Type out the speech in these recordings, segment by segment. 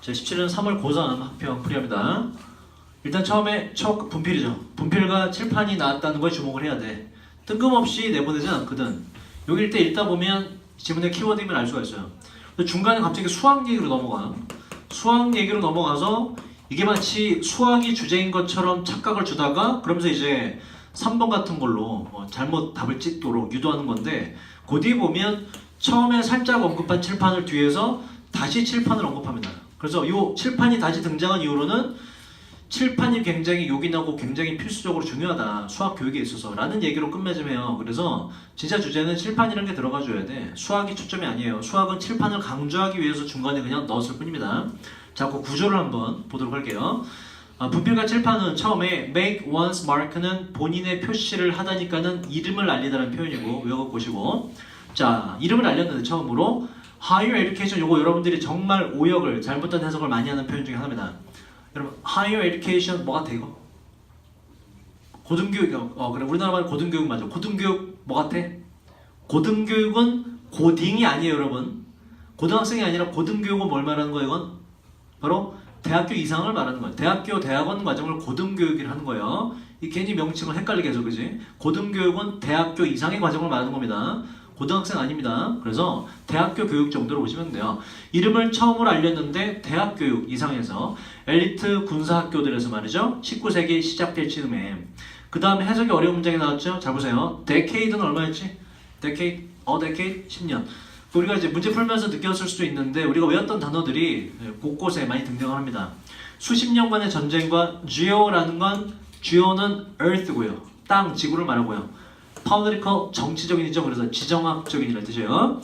자, 17은 3월 고3 학평 풀이합니다. 일단 처음에 첫 분필이죠. 분필과 칠판이 나왔다는 거에 주목을 해야 돼. 뜬금없이 내보내진 않거든. 여기 때 읽다 보면 지문의 키워드임을 알 수가 있어요. 중간에 갑자기 수학 얘기로 넘어가. 수학 얘기로 넘어가서 이게 마치 수학이 주제인 것처럼 착각을 주다가 그러면서 이제 3번 같은 걸로 잘못 답을 찍도록 유도하는 건데 그 뒤에 보면 처음에 살짝 언급한 칠판을 뒤에서 다시 칠판을 언급합니다. 그래서 이 칠판이 다시 등장한 이후로는 칠판이 굉장히 요긴하고 굉장히 필수적으로 중요하다. 수학 교육에 있어서 라는 얘기로 끝맺음해요. 그래서 진짜 주제는 칠판이라는 게 들어가줘야 돼. 수학이 초점이 아니에요. 수학은 칠판을 강조하기 위해서 중간에 그냥 넣었을 뿐입니다. 자, 그 구조를 한번 보도록 할게요. 분필과 칠판은 처음에 make one's mark는 본인의 표시를 하다니까는 이름을 알리다는 표현이고 외워 보시고, 자, 이름을 알렸는데 처음으로 higher education, 요거 여러분들이 정말 오역을 잘못된 해석을 많이 하는 표현 중에 하나입니다. 여러분, higher education 뭐 같아 이거? 고등교육, 그래 우리나라 말 고등교육 맞아. 고등교육 뭐 같아? 고등교육은 고딩이 아니에요, 여러분. 고등학생이 아니라 고등교육은 뭘 말하는 거예요, 이건? 바로 대학교 이상을 말하는 거예요. 대학교, 대학원 과정을 고등교육이라 하는 거예요. 이 괜히 명칭을 헷갈리게 해서 그지? 고등교육은 대학교 이상의 과정을 말하는 겁니다. 고등학생 아닙니다. 그래서 대학교 교육 정도로 보시면 돼요. 이름을 처음으로 알렸는데 대학 교육 이상에서 엘리트 군사학교들에서 말이죠. 19세기 시작될 즈음에 그 다음에 해석이 어려운 문장이 나왔죠. 잘 보세요. decade는 얼마였지? decade, decade 10년. 우리가 이제 문제 풀면서 느꼈을 수도 있는데 우리가 외웠던 단어들이 곳곳에 많이 등장을 합니다. 수십 년간의 전쟁과 geo라는 건 geo는 earth고요. 땅, 지구를 말하고요. political, 정치적인이죠. 그래서 지정학적인이라는 뜻이에요.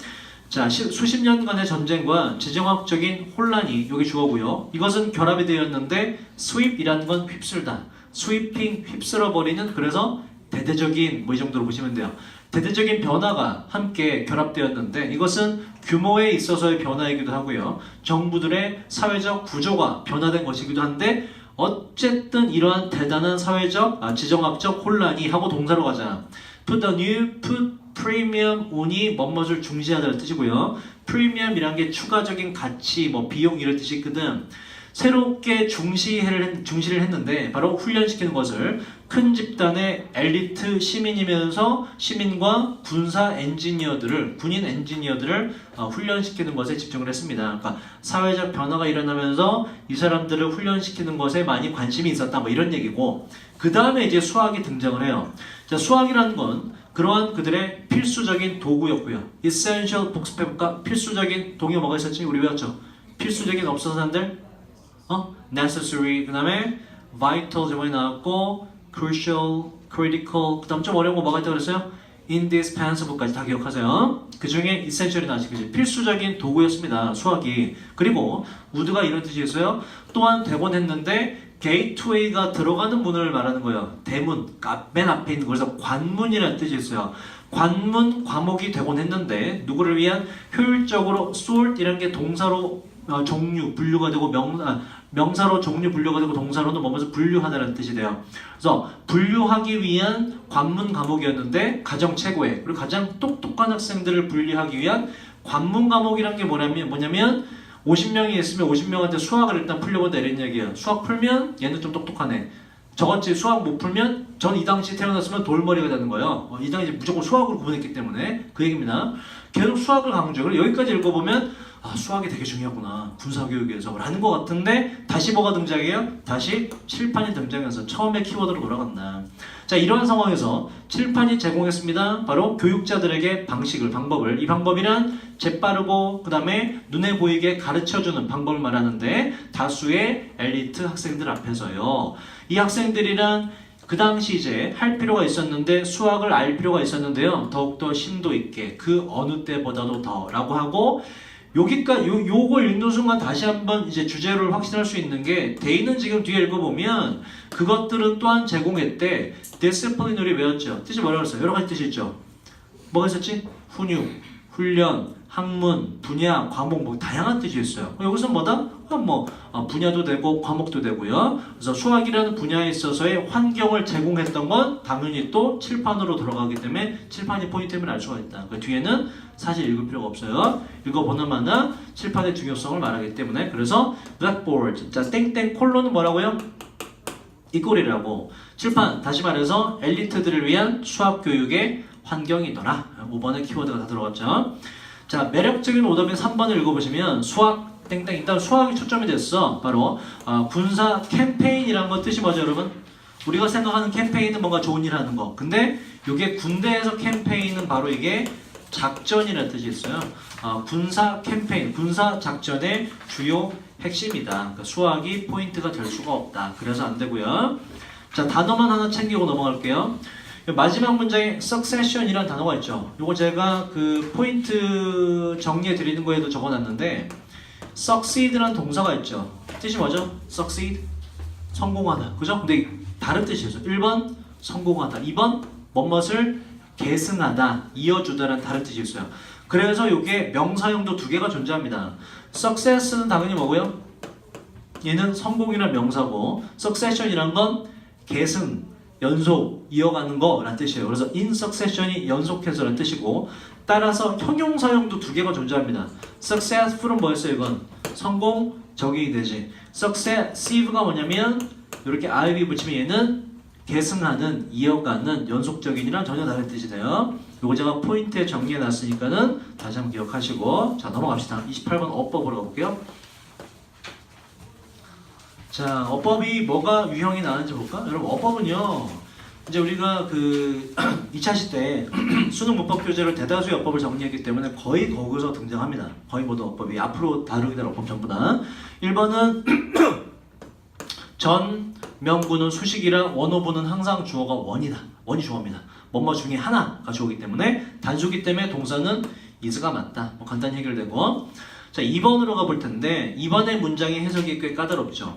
자, 수십 년간의 전쟁과 지정학적인 혼란이 여기 주어고요. 이것은 결합이 되었는데 sweep이라는 건 휩쓸다. sweeping, 휩쓸어버리는, 그래서 대대적인 뭐 이 정도로 보시면 돼요. 대대적인 변화가 함께 결합되었는데 이것은 규모에 있어서의 변화이기도 하고요. 정부들의 사회적 구조가 변화된 것이기도 한데 어쨌든 이러한 대단한 사회적, 지정학적 혼란이 하고 동사로 가자. put a new, put premium on이 뭐뭇을 중시하다는 뜻이고요. 프리미엄이란 게 추가적인 가치, 뭐 비용 이런 뜻이 있거든. 새롭게 중시를 했는데 바로 훈련시키는 것을 큰 집단의 엘리트 시민이면서 시민과 군사 엔지니어들을, 군인 엔지니어들을 훈련시키는 것에 집중을 했습니다. 그러니까 사회적 변화가 일어나면서 이 사람들을 훈련시키는 것에 많이 관심이 있었다, 뭐 이런 얘기고, 그 다음에 이제 수학이 등장을 해요. 자, 수학이라는 건 그러한 그들의 필수적인 도구였고요. essential 복습해볼까? 필수적인 동요 뭐가 있었지? 우리 외웠죠? 필수적인 없어서 안 될? necessary, 그 다음에 vital 저번에 나왔고 crucial, critical, 그 다음 좀 어려운 거 뭐가 있다고 그랬어요? indispensable까지 다 기억하세요. 그 중에 essential이 나왔지, 그치? 필수적인 도구였습니다, 수학이. 그리고 would가 이런 뜻이 있어요. 또한 되곤 했는데 gateway가 들어가는 문을 말하는 거예요. 대문, 맨 앞에 있는 거. 그래서 관문이라는 뜻이 있어요. 관문 과목이 되곤 했는데 누구를 위한 효율적으로 sort이라는 게 동사로 종류, 분류가 되고 명사로 종류, 분류가 되고 동사로는 뭐면서 분류하다라는 뜻이 돼요. 그래서 분류하기 위한 관문 과목이었는데 가장 최고의, 그리고 가장 똑똑한 학생들을 분류하기 위한 관문 과목이란 게 뭐냐면 50명이 있으면 50명한테 수학을 일단 풀려본다 이런 얘기예요. 수학 풀면 얘는 좀 똑똑하네. 저같이 수학 못 풀면 전 이 당시 태어났으면 돌머리가 되는 거예요. 이 당시 무조건 수학으로 구분했기 때문에 그 얘기입니다. 계속 수학을 강조해요. 그리고 여기까지 읽어보면 수학이 되게 중요하구나, 군사교육에서 라는 것 같은데 다시 뭐가 등장해요? 다시 칠판이 등장해서 처음에 키워드로 돌아간다. 자, 이러한 상황에서 칠판이 제공했습니다. 바로 교육자들에게 방법을. 이 방법이란 재빠르고 그 다음에 눈에 보이게 가르쳐주는 방법을 말하는데 다수의 엘리트 학생들 앞에서요. 이 학생들이란 그 당시 이제 할 필요가 있었는데 수학을 알 필요가 있었는데요. 더욱더 심도 있게 그 어느 때보다도 더 라고 하고, 여기까지 요걸 읽는 순간 다시 한번 이제 주제를 확신할 수 있는 게 데이는 지금 뒤에 읽어보면 그것들은 또한 제공했대. discipline 우리 외웠죠? 뜻이 뭐라고 했어요? 여러 가지 뜻이 있죠. 뭐가 있었지? 훈육, 훈련, 학문, 분야, 과목 뭐 다양한 뜻이 있어요. 여기서 뭐다? 분야도 되고 과목도 되고요. 그래서 수학이라는 분야에 있어서의 환경을 제공했던 건 당연히 또 칠판으로 들어가기 때문에 칠판이 포인트임을 알 수가 있다. 그 뒤에는 사실 읽을 필요가 없어요. 읽어보는 만한 칠판의 중요성을 말하기 때문에 그래서 blackboard, 자 땡땡 콜론은 뭐라고요? 이 꼴이라고. 칠판, 다시 말해서 엘리트들을 위한 수학 교육의 환경이더라. 5번의 키워드가 다 들어갔죠. 자, 매력적인 오답인 3번을 읽어보시면 수학 땡땡, 일단 수학이 초점이 됐어. 바로 군사 캠페인이라는 건 뜻이 뭐죠, 여러분? 우리가 생각하는 캠페인은 뭔가 좋은 일 하는 거. 근데 이게 군대에서 캠페인은 바로 이게 작전이라는 뜻이 있어요. 군사 캠페인, 군사 작전의 주요 핵심이다. 그러니까 수학이 포인트가 될 수가 없다. 그래서 안 되고요. 자, 단어만 하나 챙기고 넘어갈게요. 마지막 문장에 succession이라는 단어가 있죠. 요거 제가 그 포인트 정리해 드리는 거에도 적어놨는데 succeed라는 동사가 있죠. 뜻이 뭐죠? succeed? 성공하다. 그죠? 근데 다른 뜻이죠. 1번 성공하다. 2번 뭐뭇을 계승하다, 이어주다라는 다른 뜻이 있어요. 그래서 이게 명사형도 두 개가 존재합니다. success는 당연히 뭐고요? 얘는 성공이라는 명사고 succession이란 건 계승, 연속, 이어가는 거라는 뜻이에요. 그래서 in succession이 연속해서라는 뜻이고 따라서 형용사형도 두 개가 존재합니다. successful은 뭐였어요? 이건 성공, 적용이 되지. successive가 뭐냐면 이렇게 IB 붙이면 얘는 계승하는, 이어가는, 연속적인이랑 전혀 다른 뜻이 돼요. 요거 제가 포인트에 정리해 놨으니까는 다시 한번 기억하시고 자 넘어갑시다. 28번 어법으로 가볼게요. 자, 어법이 뭐가 유형이 나는지 볼까? 여러분, 어법은요, 이제 우리가 그 2차시 때 수능 문법 교재로 대다수의 어법을 정리했기 때문에 거의 거기서 등장합니다. 거의 모든 어법이 앞으로 다루게 될 어법 전부 다. 1번은 전 명구는 수식이라 원어부는 항상 주어가 원이다. 원이 주어입니다. 뭐뭐 중에 하나가 주어이기 때문에 단수기 때문에 동사는 is가 맞다. 뭐 간단히 해결되고. 자, 2번으로 가볼 텐데 2번의 문장의 해석이 꽤 까다롭죠.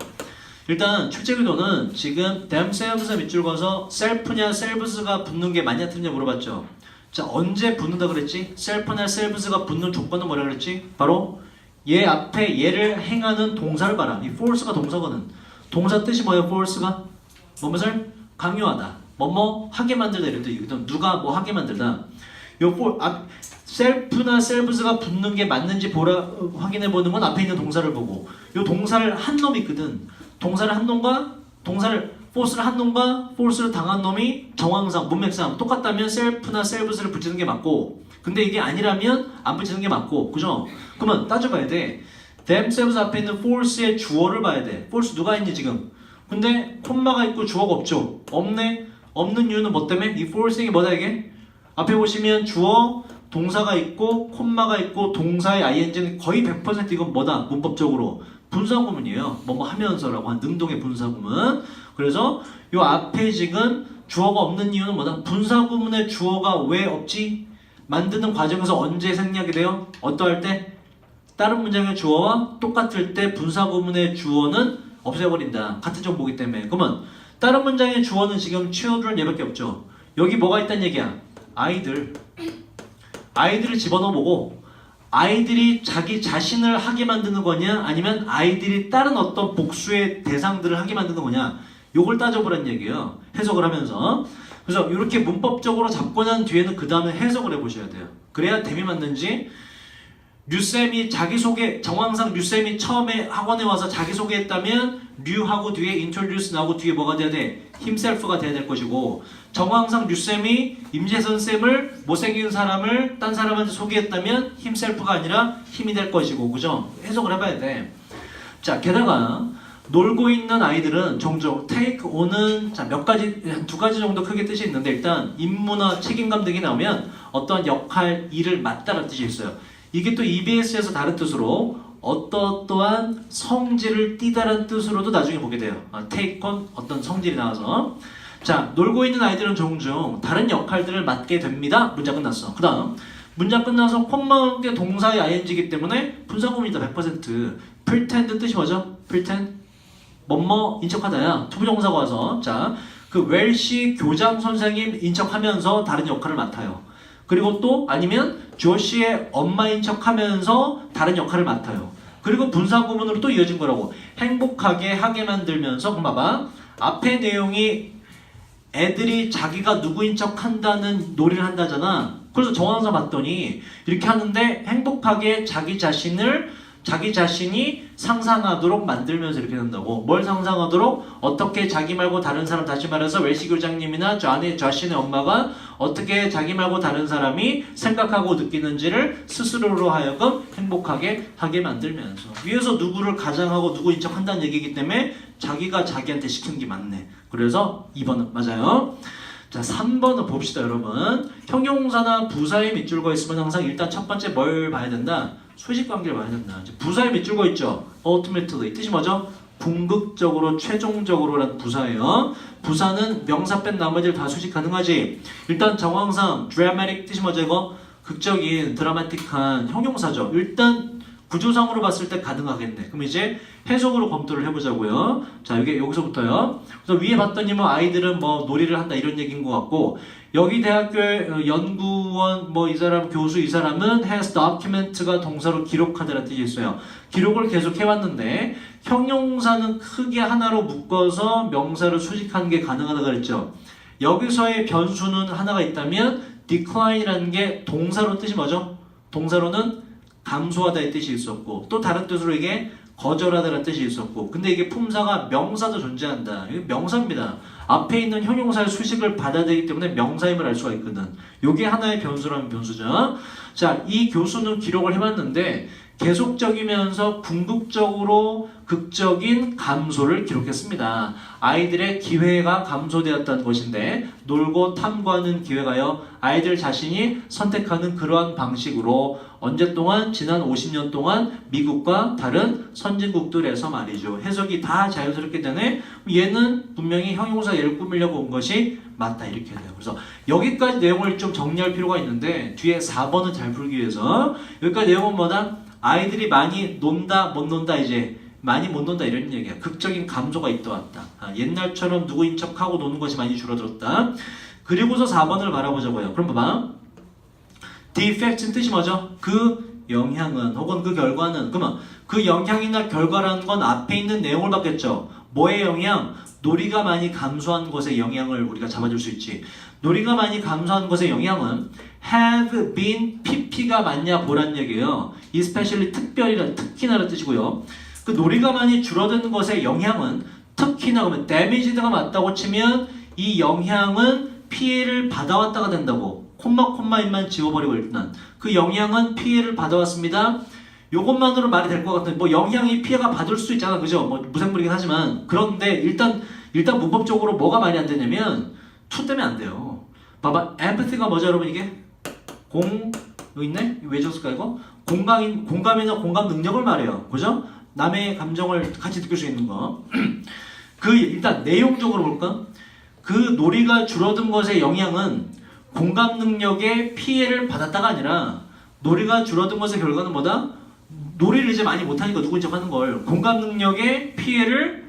일단 출제기도는 지금 themselves 밑줄 그어서 self냐 selves가 붙는 게 맞냐 틀리냐 물어봤죠. 자, 언제 붙는다 그랬지? self냐 selves가 붙는 조건은 뭐라 그랬지? 바로 얘 앞에 얘를 행하는 동사를 봐라. 이 force가 동사거든. 동사 뜻이 뭐예요? force가 뭐뭇을 강요하다. 뭐뭐 하게 만들다 이런 뜻이거든. 누가 뭐 하게 만들다. 요 self나 selves가 붙는 게 맞는지 확인해 보는 건 앞에 있는 동사를 보고 요 동사를 한 놈이 있거든. 동사를 한 놈과 force를 한 놈과 force를 당한 놈이 정황상 문맥상 똑같다면 self나 selves를 붙이는 게 맞고 근데 이게 아니라면 안 붙이는 게 맞고 그죠? 그러면 따져봐야 돼. themselves 앞에 있는 force의 주어를 봐야 돼. force 누가 있니 지금? 근데 콤마가 있고 주어가 없죠? 없네? 없는 이유는 뭐 때문에? 이 force이 뭐다 이게? 앞에 보시면 주어, 동사가 있고 콤마가 있고 동사의 ing는 거의 100% 이건 뭐다? 문법적으로 분사구문이에요. 뭐뭐 하면서라고 한 능동의 분사구문. 그래서 요 앞에 지금 주어가 없는 이유는 뭐다? 분사구문의 주어가 왜 없지? 만드는 과정에서 언제 생략이 돼요? 어떠할 때? 다른 문장의 주어와 똑같을 때 분사구문의 주어는 없애버린다. 같은 정보이기 때문에. 그러면 다른 문장의 주어는 지금 children 얘밖에 없죠. 여기 뭐가 있다는 얘기야? 아이들을 집어넣어보고 아이들이 자기 자신을 하게 만드는 거냐 아니면 아이들이 다른 어떤 복수의 대상들을 하게 만드는 거냐 요걸 따져보라는 얘기예요. 해석을 하면서. 그래서 이렇게 문법적으로 잡고 난 뒤에는 그 다음에 해석을 해보셔야 돼요. 그래야 됨이 맞는지. 류쌤이 자기소개, 정황상 류쌤이 처음에 학원에 와서 자기소개했다면 류하고 뒤에 introduce 나오고 뒤에 뭐가 돼야 돼? himself가 돼야 될 것이고 정황상 류쌤이 임재선 쌤을 못생긴 사람을 딴 사람한테 소개했다면 himself가 아니라 힘이 될 것이고 그죠? 해석을 해봐야 돼. 자, 게다가 놀고 있는 아이들은 종종 take on은 자, 몇 가지, 두 가지 정도 크게 뜻이 있는데 일단 임무나 책임감 등이 나오면 어떤 역할, 일을 맡다라는 뜻이 있어요. 이게 또 EBS에서 다른 뜻으로 어떠한 성질을 띠다라는 뜻으로도 나중에 보게 돼요. take on 어떤 성질이 나와서 자 놀고 있는 아이들은 종종 다른 역할들을 맡게 됩니다. 문장 끝났어. 그 다음 문장 끝나서 콤마와 함께 동사의 ing이기 때문에 분사구문이다 100%. pretend 뜻이 뭐죠? pretend 뭐뭐 인척하다야 투부정사가 와서 자 그 웰시 교장 선생님 인척하면서 다른 역할을 맡아요. 그리고 또 아니면 조시의 엄마인 척하면서 다른 역할을 맡아요. 그리고 분사 구문으로 또 이어진 거라고. 행복하게 하게 만들면서 그럼 봐봐. 앞에 내용이 애들이 자기가 누구인 척 한다는 놀이를 한다잖아. 그래서 정황사 봤더니 이렇게 하는데 행복하게 자기 자신이 상상하도록 만들면서 이렇게 한다고. 뭘 상상하도록? 어떻게 자기 말고 다른 사람, 다시 말해서 웰시 교장님이나 자신의 엄마가 어떻게 자기 말고 다른 사람이 생각하고 느끼는지를 스스로로 하여금 행복하게 하게 만들면서. 위에서 누구를 가장하고 누구인 척 한다는 얘기이기 때문에 자기가 자기한테 시키는 게 맞네. 그래서 2번은 맞아요. 자, 3번은 봅시다, 여러분. 형용사나 부사의 밑줄과 있으면 항상 일단 첫 번째 뭘 봐야 된다? 수직관계를 봐야 된다. 부사의 밑줄과 있죠? ultimately. 뜻이 뭐죠? 궁극적으로, 최종적으로라는 부사예요. 부사는 명사 뺀 나머지를 다 수직 가능하지. 일단 정황상 dramatic 뜻이 뭐죠? 이거 극적인, 드라마틱한 형용사죠. 일단 구조상으로 봤을 때 가능하겠네. 그럼 이제 해석으로 검토를 해보자고요. 자, 이게 여기서부터요. 그래서 위에 봤더니 뭐 아이들은 뭐 놀이를 한다 이런 얘기인 것 같고, 여기 대학교의 연구원 뭐 이 사람 교수 이 사람은 has document가 동사로 기록하다라는 뜻이 있어요. 기록을 계속 해왔는데 형용사는 크게 하나로 묶어서 명사를 수직하는 게 가능하다 그랬죠. 여기서의 변수는 하나가 있다면 decline이라는 게 동사로 뜻이 뭐죠? 동사로는 감소하다의 뜻이 있었고, 또 다른 뜻으로 이게 거절하다라는 뜻이 있었고, 근데 이게 품사가 명사도 존재한다. 이게 명사입니다. 앞에 있는 형용사의 수식을 받아들이기 때문에 명사임을 알 수가 있거든. 이게 하나의 변수라면 변수죠. 자, 이 교수는 기록을 해봤는데 계속적이면서 궁극적으로 극적인 감소를 기록했습니다. 아이들의 기회가 감소되었다는 것인데, 놀고 탐구하는 기회가요, 아이들 자신이 선택하는 그러한 방식으로 언제 동안? 지난 50년 동안 미국과 다른 선진국들에서 말이죠. 해석이 다 자연스럽게 되네. 얘는 분명히 형용사 얘를 꾸미려고 온 것이 맞다 이렇게 돼요. 그래서 여기까지 내용을 좀 정리할 필요가 있는데 뒤에 4번은 잘 풀기 위해서 여기까지 내용은 뭐다? 아이들이 많이 논다 못 논다, 이제 많이 못 논다 이런 얘기야. 극적인 감소가 있다 왔다. 옛날처럼 누구인 척하고 노는 것이 많이 줄어들었다. 그리고서 4번을 바라보자고요. 그럼 봐봐. The effect's 뜻이 뭐죠? 그 영향은 혹은 그 결과는. 그러면 그 영향이나 결과라는 건 앞에 있는 내용을 받겠죠. 뭐의 영향? 놀이가 많이 감소한 것의 영향을 우리가 잡아줄 수 있지. 놀이가 많이 감소한 것의 영향은 have been pp가 맞냐 보란 얘기예요. especially 특히나라는 뜻이고요. 그 놀이가 많이 줄어드는 것의 영향은 특히나 그러면 damage가 맞다고 치면 이 영향은 피해를 받아왔다가 된다고. 콤마임만 지워버리고 일단 그 영향은 피해를 받아왔습니다. 요것만으로 말이 될 것 같은데 뭐 영향이 피해가 받을 수 있잖아, 그죠? 뭐 무생물이긴 하지만 그런데 일단 문법적으로 뭐가 말이 안 되냐면 to 때문에 안 돼요. 봐봐, empathy가 뭐죠, 여러분? 이게 여기 있네? 왜 줬을까 이거? 공감이나 공감 능력을 말해요, 그죠? 남의 감정을 같이 느낄 수 있는 거. 그 일단 내용적으로 볼까? 그 놀이가 줄어든 것의 영향은 공감 능력에 피해를 받았다가 아니라 놀이가 줄어든 것의 결과는 뭐다? 놀이를 이제 많이 못하니까 누구인 척 하는 걸 공감 능력에 피해를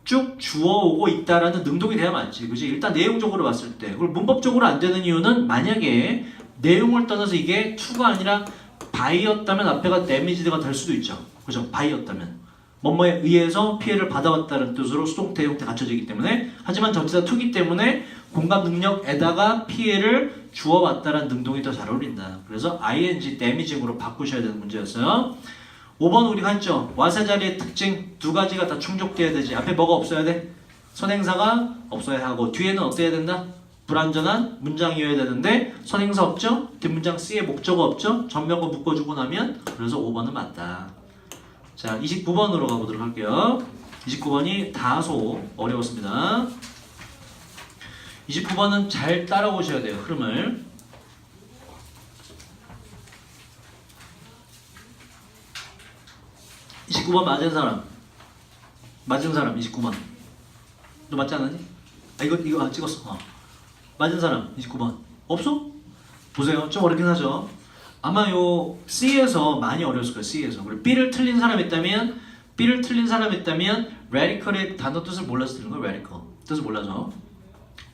쭉 주워오고 있다라는 능동이 돼야 맞지, 그지? 일단 내용적으로 봤을 때. 그리고 문법적으로 안 되는 이유는 만약에 내용을 떠나서 이게 to가 아니라 by였다면 앞에가 damage가 될 수도 있죠, 그죠? by였다면 뭐뭐에 의해서 피해를 받아왔다는 뜻으로 수동태 형태 갖춰지기 때문에. 하지만 전치사 to기 때문에 공감 능력에다가 피해를 주어왔다는 능동이 더 잘 어울린다. 그래서 ing damage으로 바꾸셔야 되는 문제였어요. 5번 우리가 했죠. 와세 자리의 특징 두 가지가 다 충족돼야 되지. 앞에 뭐가 없어야 돼? 선행사가 없어야 하고 뒤에는 어때야 된다? 불완전한 문장이어야 되는데 선행사 없죠? 뒷문장 C에 목적어 없죠? 전면과 묶어주고 나면 그래서 5번은 맞다. 자, 29번으로 가보도록 할게요. 29번이 다소 어려웠습니다. 29번은 잘 따라오셔야 돼요, 흐름을. 맞은 사람 29번. 너 맞지 않았니? 이거 찍었어. 맞은 사람 29번. 없어? 보세요. 좀 어렵긴 하죠. 아마 요 C에서 많이 어려웠을 거예요. C에서. 그리고 B를 틀린 사람이 있다면 radical의 단어 뜻을 몰라서 틀린 거예요. radical 뜻을 몰라서.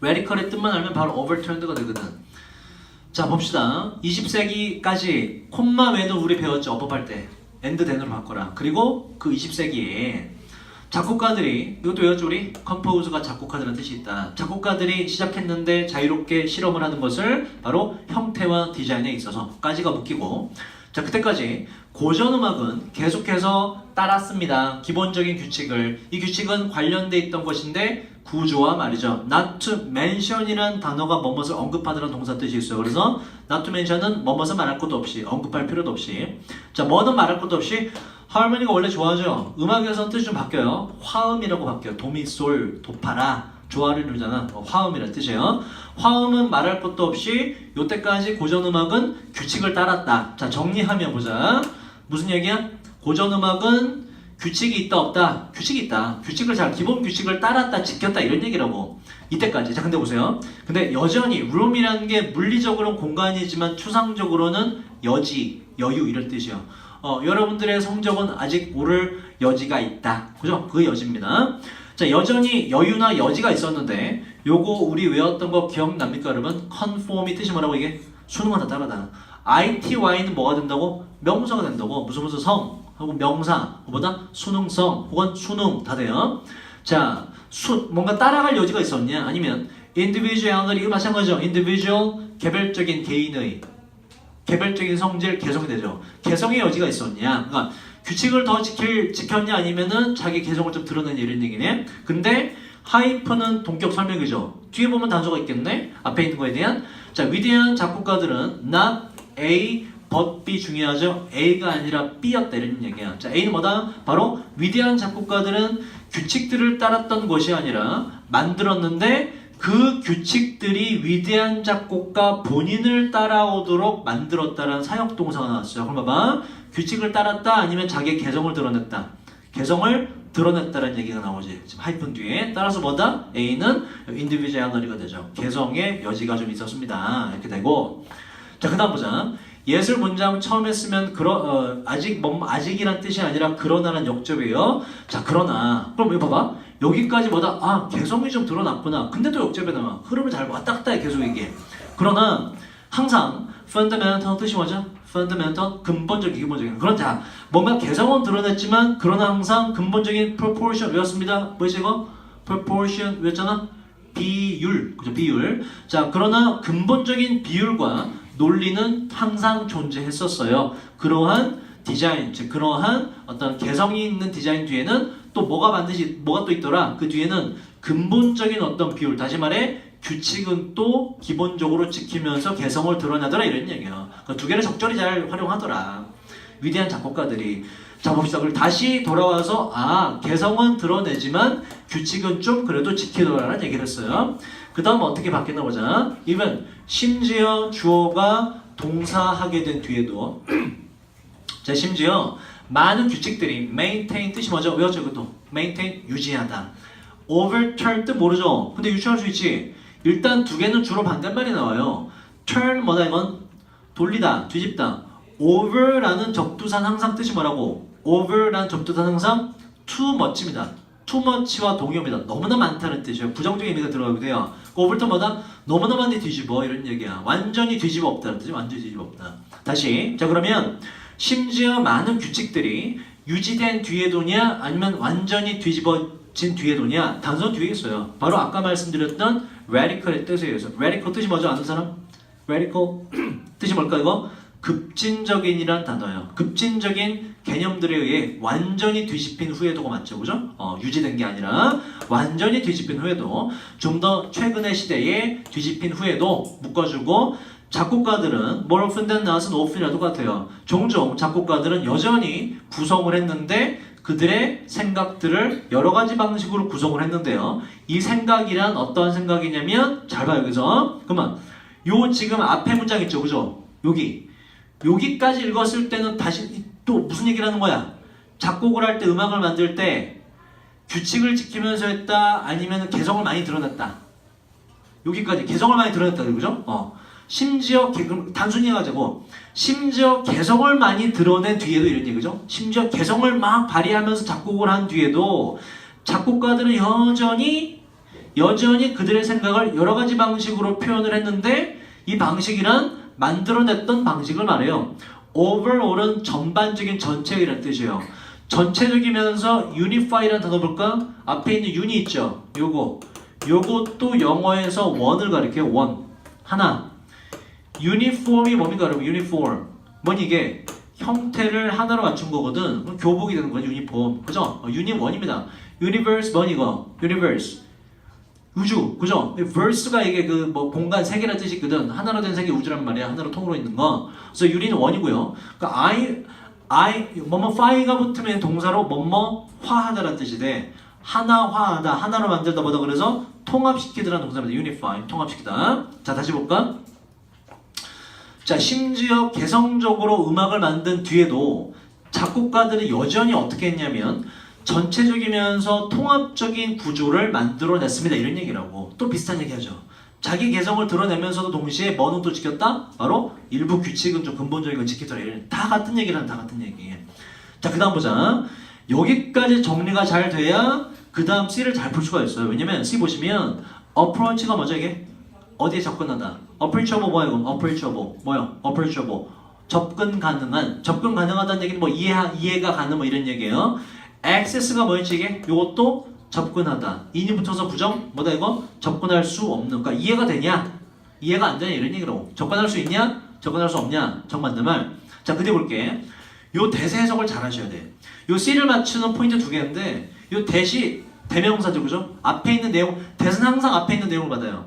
radical의 뜻만 알면 바로 overturned가 되거든. 자 봅시다. 20세기까지 콤마 외에도 우리 배웠죠. 어법할 때 엔드 댄으로 바꿔라. 그리고 그 20세기에 작곡가들이, 이것도 외웠죠 우리? 컴포즈가 작곡하다는 뜻이 있다. 작곡가들이 시작했는데 자유롭게 실험을 하는 것을 바로 형태와 디자인에 있어서 까지가 묶이고, 자 그때까지 고전음악은 계속해서 따랐습니다. 기본적인 규칙을. 이 규칙은 관련돼 있던 것인데 구조와 말이죠. not to mention이라는 단어가 뭐뭇을 언급하다는 동사 뜻이 있어요. 그래서 not to mention은 뭐뭇을 말할 것도 없이, 언급할 필요도 없이. 자 뭐는 말할 것도 없이. 하모니가 원래 좋아하죠. 음악에서는 뜻이 좀 바뀌어요. 화음이라고 바뀌어요. 도미솔, 도파라, 조화를 이루잖아. 화음이라는 뜻이에요. 화음은 말할 것도 없이 요때까지 고전음악은 규칙을 따랐다. 자 정리하면 보자. 무슨 얘기야? 고전음악은 규칙이 있다 없다? 규칙이 있다. 규칙을 기본 규칙을 따랐다, 지켰다 이런 얘기라고. 이때까지. 자 근데 보세요. 근데 여전히 room이라는 게 물리적으로는 공간이지만 추상적으로는 여지, 여유 이런 뜻이에요. 여러분들의 성적은 아직 오를 여지가 있다. 그죠? 그 여지입니다. 자, 여전히 여유나 여지가 있었는데 요거 우리 외웠던 거 기억납니까 여러분? conform이 뜻이 뭐라고 이게? 수능하다 따라다. ITY는 뭐가 된다고? 명사가 된다고. 무슨 성 하고 명사, 그보다 수능성 혹은 수능 다 돼요. 자, 뭔가 따라갈 여지가 있었냐? 아니면 individuality 이거 마찬가지죠. individual 개별적인 개인의 개별적인 성질 개성이 되죠. 개성의 여지가 있었냐? 그러니까 규칙을 더 지켰냐 아니면은 자기 개성을 좀 드러내냐 이런 얘기네. 근데 하이픈은 동격 설명이죠. 뒤에 보면 단서가 있겠네. 앞에 있는 거에 대한. 자 위대한 작곡가들은 not A but B 중요하죠. A가 아니라 B였다 이런 얘기야. 자 A는 뭐다? 바로 위대한 작곡가들은 규칙들을 따랐던 것이 아니라 만들었는데 그 규칙들이 위대한 작곡가 본인을 따라오도록 만들었다라는 사역동사가 나왔어요. 그럼 봐봐. 규칙을 따랐다 아니면 자기의 개성을 드러냈다. 개성을 드러냈다라는 얘기가 나오지. 지금 하이픈 뒤에. 따라서 뭐다? A는 individuality가 되죠. 개성의 여지가 좀 있었습니다. 이렇게 되고. 자, 그 다음 보자. 예술 문장 처음에 쓰면 아직이란 뜻이 아니라 그러나라는 역접이에요. 자, 그러나. 그럼 이거 봐봐. 여기까지 뭐다? 아, 개성이 좀 드러났구나. 근데 또 역접에 나와. 흐름을 잘 왔다 갔다 해, 계속 이게. 그러나 항상 fundamental 뜻이 뭐죠? fundamental, 근본적인, 기본적인. 그렇다. 뭔가 개성은 드러냈지만 그러나 항상 근본적인 proportion 외웠습니다. 뭐지 이거? proportion 외웠잖아? 비율. 그죠? 비율. 자, 그러나 근본적인 비율과 논리는 항상 존재했었어요. 그러한 디자인, 즉 그러한 어떤 개성이 있는 디자인 뒤에는 또 뭐가 또 있더라. 그 뒤에는 근본적인 어떤 비율, 다시 말해 규칙은 또 기본적으로 지키면서 개성을 드러내더라 이런 얘기야. 그 두 개를 적절히 잘 활용하더라. 위대한 작곡가들이. 자 봅시다. 그리고 다시 돌아와서 개성은 드러내지만 규칙은 좀 그래도 지키더라라는 얘기를 했어요. 그 다음 어떻게 바뀌나 보자. even 심지어 주어가 동사하게 된 뒤에도 자 심지어 많은 규칙들이 maintain 뜻이 뭐죠? 외웠죠 그것도. maintain 유지하다. overturn 뜻 모르죠? 근데 유추할 수 있지. 일단 두 개는 주로 반대말이 나와요. turn 뭐다 이건? 돌리다, 뒤집다. over라는 접두사는 항상 뜻이 뭐라고? over라는 접두사는 항상 too much입니다. too much와 동의어입니다. 너무나 많다는 뜻이에요. 부정적인 의미가 들어가기도 해요. overturn 뭐다? 너무나 많이 뒤집어 이런 얘기야. 완전히 뒤집어 없다는 뜻이 완전히 뒤집어 없다. 다시. 자 그러면 심지어 많은 규칙들이 유지된 뒤에도냐 아니면 완전히 뒤집어진 뒤에도냐 단서 뒤에 있어요. 바로 아까 말씀드렸던 radical의 뜻에 의해서. radical 뜻이 뭐죠? 아는 사람? radical 뜻이 뭘까 이거? 급진적인이란 단어예요. 급진적인 개념들에 의해 완전히 뒤집힌 후에도가 맞죠, 그죠? 유지된 게 아니라 완전히 뒤집힌 후에도 좀 더 최근의 시대에 뒤집힌 후에도 묶어주고 작곡가들은 more often than not은 often이랑 똑같아요. 종종 작곡가들은 여전히 구성을 했는데 그들의 생각들을 여러 가지 방식으로 구성을 했는데요. 이 생각이란 어떠한 생각이냐면 잘 봐요, 그죠? 그러면 요 지금 앞에 문장 있죠, 그죠? 여기까지 읽었을 때는 다시 또 무슨 얘기를 하는 거야? 작곡을 할 때 음악을 만들 때 규칙을 지키면서 했다 아니면 개성을 많이 드러냈다. 여기까지 개성을 많이 드러냈다, 그죠? 심지어 단순히 해가지고 심지어 개성을 많이 드러낸 뒤에도 이런 얘기죠. 심지어 개성을 막 발휘하면서 작곡을 한 뒤에도 작곡가들은 여전히 그들의 생각을 여러 가지 방식으로 표현을 했는데 이 방식이란 만들어냈던 방식을 말해요. overall은 전반적인 전체이라는 뜻이에요. 전체적이면서 unify라는 단어 볼까? 앞에 있는 un이 있죠. 요것도 영어에서 one을 가리켜요. one. 하나. uniform이 뭡니까 여러분? uniform. 뭐니 이게? 형태를 하나로 맞춘 거거든. 그럼 교복이 되는 거지, 유니폼. 그죠? 유니원입니다. universe 뭐니 이거? universe. 우주. 그죠? verse가 이게 그 뭐 공간 세계라는 뜻이 있거든. 하나로 된 세계 우주란 말이야. 하나로 통으로 있는 거. 그래서 유리는 원이고요. 그러니까 뭐뭐 fi가 붙으면 동사로 뭐뭐 화하다라는 뜻이 돼. 하나화하다. 하나로 만들다 보다. 그래서 통합시키다라는 동사입니다. unify. 통합시키다. 자, 다시 볼까? 자, 심지어 개성적으로 음악을 만든 뒤에도 작곡가들이 여전히 어떻게 했냐면 전체적이면서 통합적인 구조를 만들어냈습니다. 이런 얘기라고. 또 비슷한 얘기 하죠. 자기 개성을 드러내면서도 동시에 뭐는 또 지켰다? 바로 일부 규칙은 좀 근본적인 건 지키더라. 다 같은 얘기라는 다 같은 얘기. 자, 그 다음 보자. 여기까지 정리가 잘 돼야 그 다음 C를 잘 풀 수가 있어요. 왜냐면 C 보시면 approach가 뭐죠 이게? 어디에 접근하다? approachable 뭐야 이거? approachable 뭐야? approachable 접근 가능하다는 얘기는 뭐 이해가 가능 뭐 이런 얘기예요. access가 뭐였지 이게? 이것도 접근하다. 인이 붙어서 부정 뭐다 이거? 접근할 수 없는. 그러니까 이해가 되냐? 이해가 안 되냐 이런 얘기라고. 접근할 수 있냐? 접근할 수 없냐? 정맞는 말. 자, 근데 볼게. 요 대세 해석을 잘 하셔야 돼. 요 C를 맞추는 포인트 두 개인데 요 대시 대명사죠, 그죠? 앞에 있는 내용, 대는 항상 앞에 있는 내용을 받아요.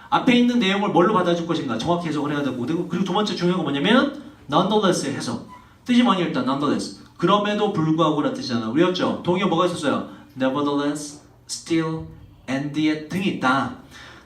앞에 있는 내용을 뭘로 받아줄 것인가 정확히 해석을 해야 되고, 그리고 두 번째 중요한 건 뭐냐면 nonetheless의 해석. 뜻이 뭐니 일단 nonetheless. 그럼에도 불구하고라는 뜻이잖아. 우리였죠? 동의어 뭐가 있었어요? nevertheless, still, and yet 등이 있다.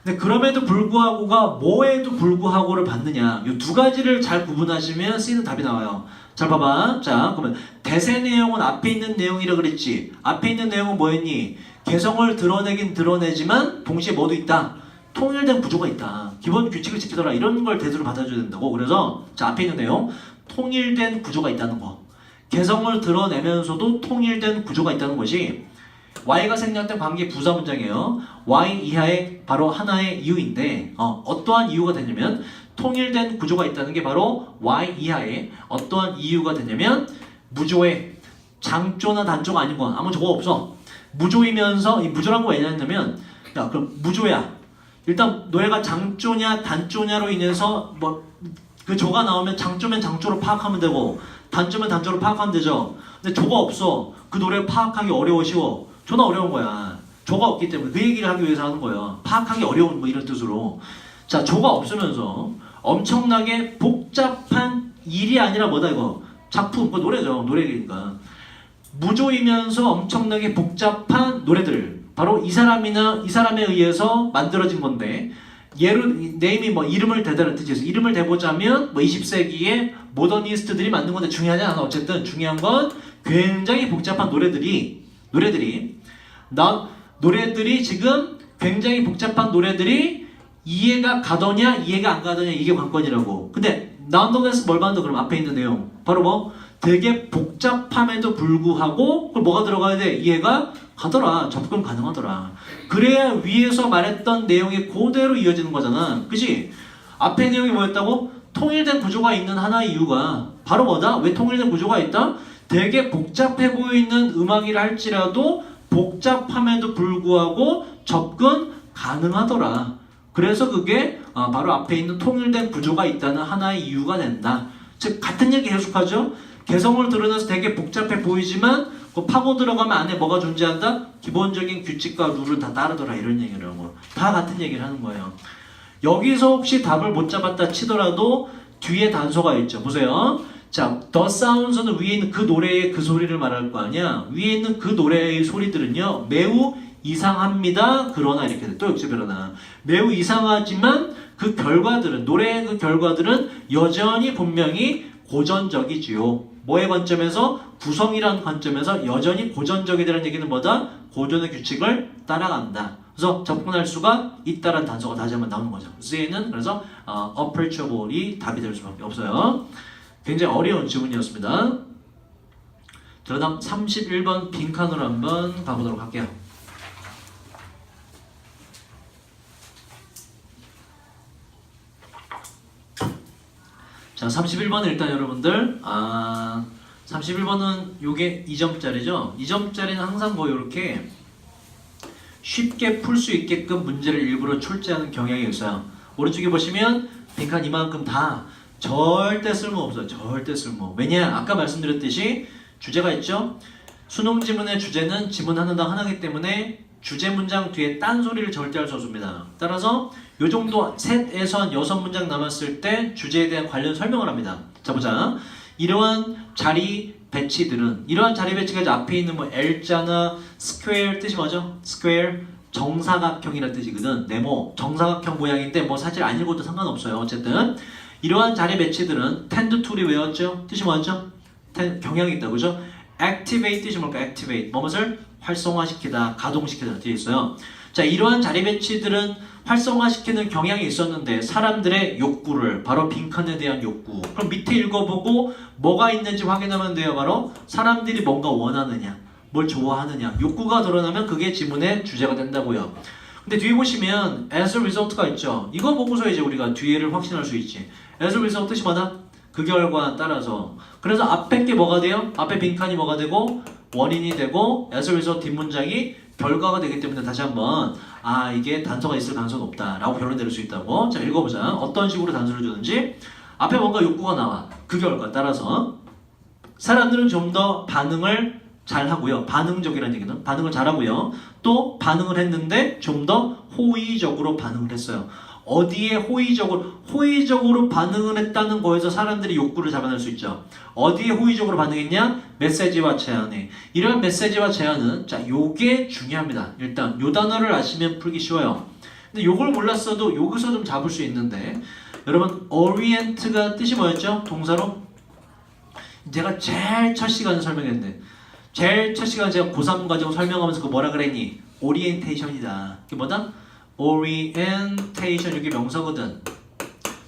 근데 그럼에도 불구하고가 뭐에도 불구하고를 받느냐. 이 두 가지를 잘 구분하시면 C는 답이 나와요. 잘 봐봐. 자, 그러면 대세 내용은 앞에 있는 내용이라 그랬지. 앞에 있는 내용은 뭐였니? 개성을 드러내긴 드러내지만 동시에 뭐도 있다? 통일된 구조가 있다. 기본 규칙을 지키더라. 이런 걸 대수로 받아줘야 된다고. 그래서 자, 앞에 있는 내용 통일된 구조가 있다는 거. 개성을 드러내면서도 통일된 구조가 있다는 것이 Y가 생략된 관계 부사 문장이에요. Y 이하의 바로 하나의 이유인데 어떠한 이유가 되냐면 통일된 구조가 있다는 게 바로 Y 이하의 어떠한 이유가 되냐면 무조의 장조나 단조가 아닌 건 아무 조가 없어. 무조이면서 이 무조란 거 왜냐냐면 야 그럼 무조야. 일단 너희가 장조냐 단조냐로 인해서 뭐 그 조가 나오면 장조면 장조로 파악하면 되고 단조면 단조로 파악하면 되죠. 근데 조가 없어. 그 노래 파악하기 어려워 쉬워. 존나 어려운 거야. 조가 없기 때문에 그 얘기를 하기 위해서 하는 거야. 파악하기 어려운 뭐 이런 뜻으로. 자, 조가 없으면서 엄청나게 복잡한 일이 아니라 뭐다 이거? 작품, 그 노래죠. 노래니까. 무조이면서 엄청나게 복잡한 노래들. 바로 이 사람에 의해서 만들어진 건데 예로 네임이 뭐 이름을 대다는 뜻이어서 이름을 대보자면 뭐 20세기에 모더니스트들이 만든 건데 중요하지 않아. 어쨌든 중요한 건 굉장히 복잡한 노래들이 지금 굉장히 복잡한 노래들이 이해가 가더냐 이해가 안 가더냐 이게 관건이라고. 근데 nonetheless 뭘 받는다 그럼 앞에 있는 내용 바로 뭐 되게 복잡함에도 불구하고 그걸 뭐가 들어가야 돼? 이해가 가더라. 접근 가능하더라. 그래야 위에서 말했던 내용이 그대로 이어지는 거잖아. 그치? 앞에 내용이 뭐였다고? 통일된 구조가 있는 하나의 이유가 바로 뭐다? 왜 통일된 구조가 있다? 되게 복잡해 보이는 음악이라 할지라도 복잡함에도 불구하고 접근 가능하더라. 그래서 그게 바로 앞에 있는 통일된 구조가 있다는 하나의 이유가 된다. 즉 같은 얘기 계속하죠. 개성을 드러내서 되게 복잡해 보이지만 그 파고 들어가면 안에 뭐가 존재한다? 기본적인 규칙과 룰을 다 따르더라. 이런 얘기를 하고 다 같은 얘기를 하는 거예요. 여기서 혹시 답을 못 잡았다 치더라도 뒤에 단서가 있죠. 보세요. 자, The Sounds는 위에 있는 그 노래의 그 소리를 말할 거 아니야. 위에 있는 그 노래의 소리들은요 매우 이상합니다. 그러나 이렇게 돼. 또 역시별하나 매우 이상하지만 그 결과들은 노래의 그 결과들은 여전히 분명히 고전적이지요. 뭐의 관점에서? 구성이라는 관점에서 여전히 고전적이라는 얘기는 뭐다? 고전의 규칙을 따라간다. 그래서 접근할 수가 있다라는 단서가 다시 한번 나오는 거죠. C는 그래서 approachable이 답이 될 수밖에 없어요. 굉장히 어려운 지문이었습니다. 자, 그다음 31번 빈칸으로 한번 가보도록 할게요. 자, 31번은 일단 여러분들 31번은 요게 2점짜리죠. 2점짜리는 항상 뭐 이렇게 쉽게 풀 수 있게끔 문제를 일부러 출제하는 경향이 있어요. 오른쪽에 보시면 빈칸 이만큼 다 절대 쓸모없어요. 절대 쓸모. 왜냐? 아까 말씀드렸듯이 주제가 있죠. 수능 지문의 주제는 지문 한 문당 하나이기 때문에 주제 문장 뒤에 딴소리를 절대 할 수 없습니다. 따라서 요 정도 셋에서 한 6문장 남았을 때 주제에 대한 관련 설명을 합니다. 자, 보자. 이러한 자리 배치들은, 이러한 자리 배치가 이제 앞에 있는 뭐 L자나 스퀘어 뜻이 뭐죠? 스퀘어 정사각형이라는 뜻이거든. 네모 정사각형 모양인데 뭐 사실 안 읽어도 상관없어요. 어쨌든 이러한 자리 배치들은 tend to를 외웠죠? 뜻이 뭐였죠? 경향이 있다, 그죠? activate 뜻이 뭘까? activate 무엇을 활성화시키다, 가동시키다 뒤에 있어요. 자, 이러한 자리 배치들은 활성화시키는 경향이 있었는데 사람들의 욕구를, 바로 빈칸에 대한 욕구. 그럼 밑에 읽어보고 뭐가 있는지 확인하면 돼요. 바로 사람들이 뭔가 원하느냐, 뭘 좋아하느냐, 욕구가 드러나면 그게 지문의 주제가 된다고요. 근데 뒤에 보시면 as a result가 있죠. 이거 보고서 이제 우리가 뒤에를 확신할 수 있지. as a result 뜻이 뭐다? 그 결과에 따라서. 그래서 앞에 게 뭐가 돼요? 앞에 빈칸이 뭐가 되고 원인이 되고 as a result 뒷문장이 결과가 되기 때문에 다시 한번 이게 단서가 있을 가능성이 높다라고 결론 내릴 수 있다고. 자, 읽어보자. 어떤 식으로 단서를 주는지. 앞에 뭔가 욕구가 나와. 그 결과에 따라서 사람들은 좀 더 반응을 잘 하고요. 반응적이라는 얘기는 반응을 잘 하고요. 또 반응을 했는데 좀 더 호의적으로 반응을 했어요. 어디에 호의적으로 반응을 했다는 거에서 사람들이 욕구를 잡아낼 수 있죠. 어디에 호의적으로 반응했냐? 메시지와 제안에. 이런 메시지와 제안은 자, 요게 중요합니다. 일단 요 단어를 아시면 풀기 쉬워요. 근데 요걸 몰랐어도 여기서 좀 잡을 수 있는데, 여러분 orient가 뜻이 뭐였죠? 동사로? 제가 제일 첫 시간에 설명했는데, 제일 첫 시간에 제가 고3 과정 설명하면서 그 뭐라 그랬니? 오리엔테이션이다. 그게 뭐다? orientation, 이게 명사거든.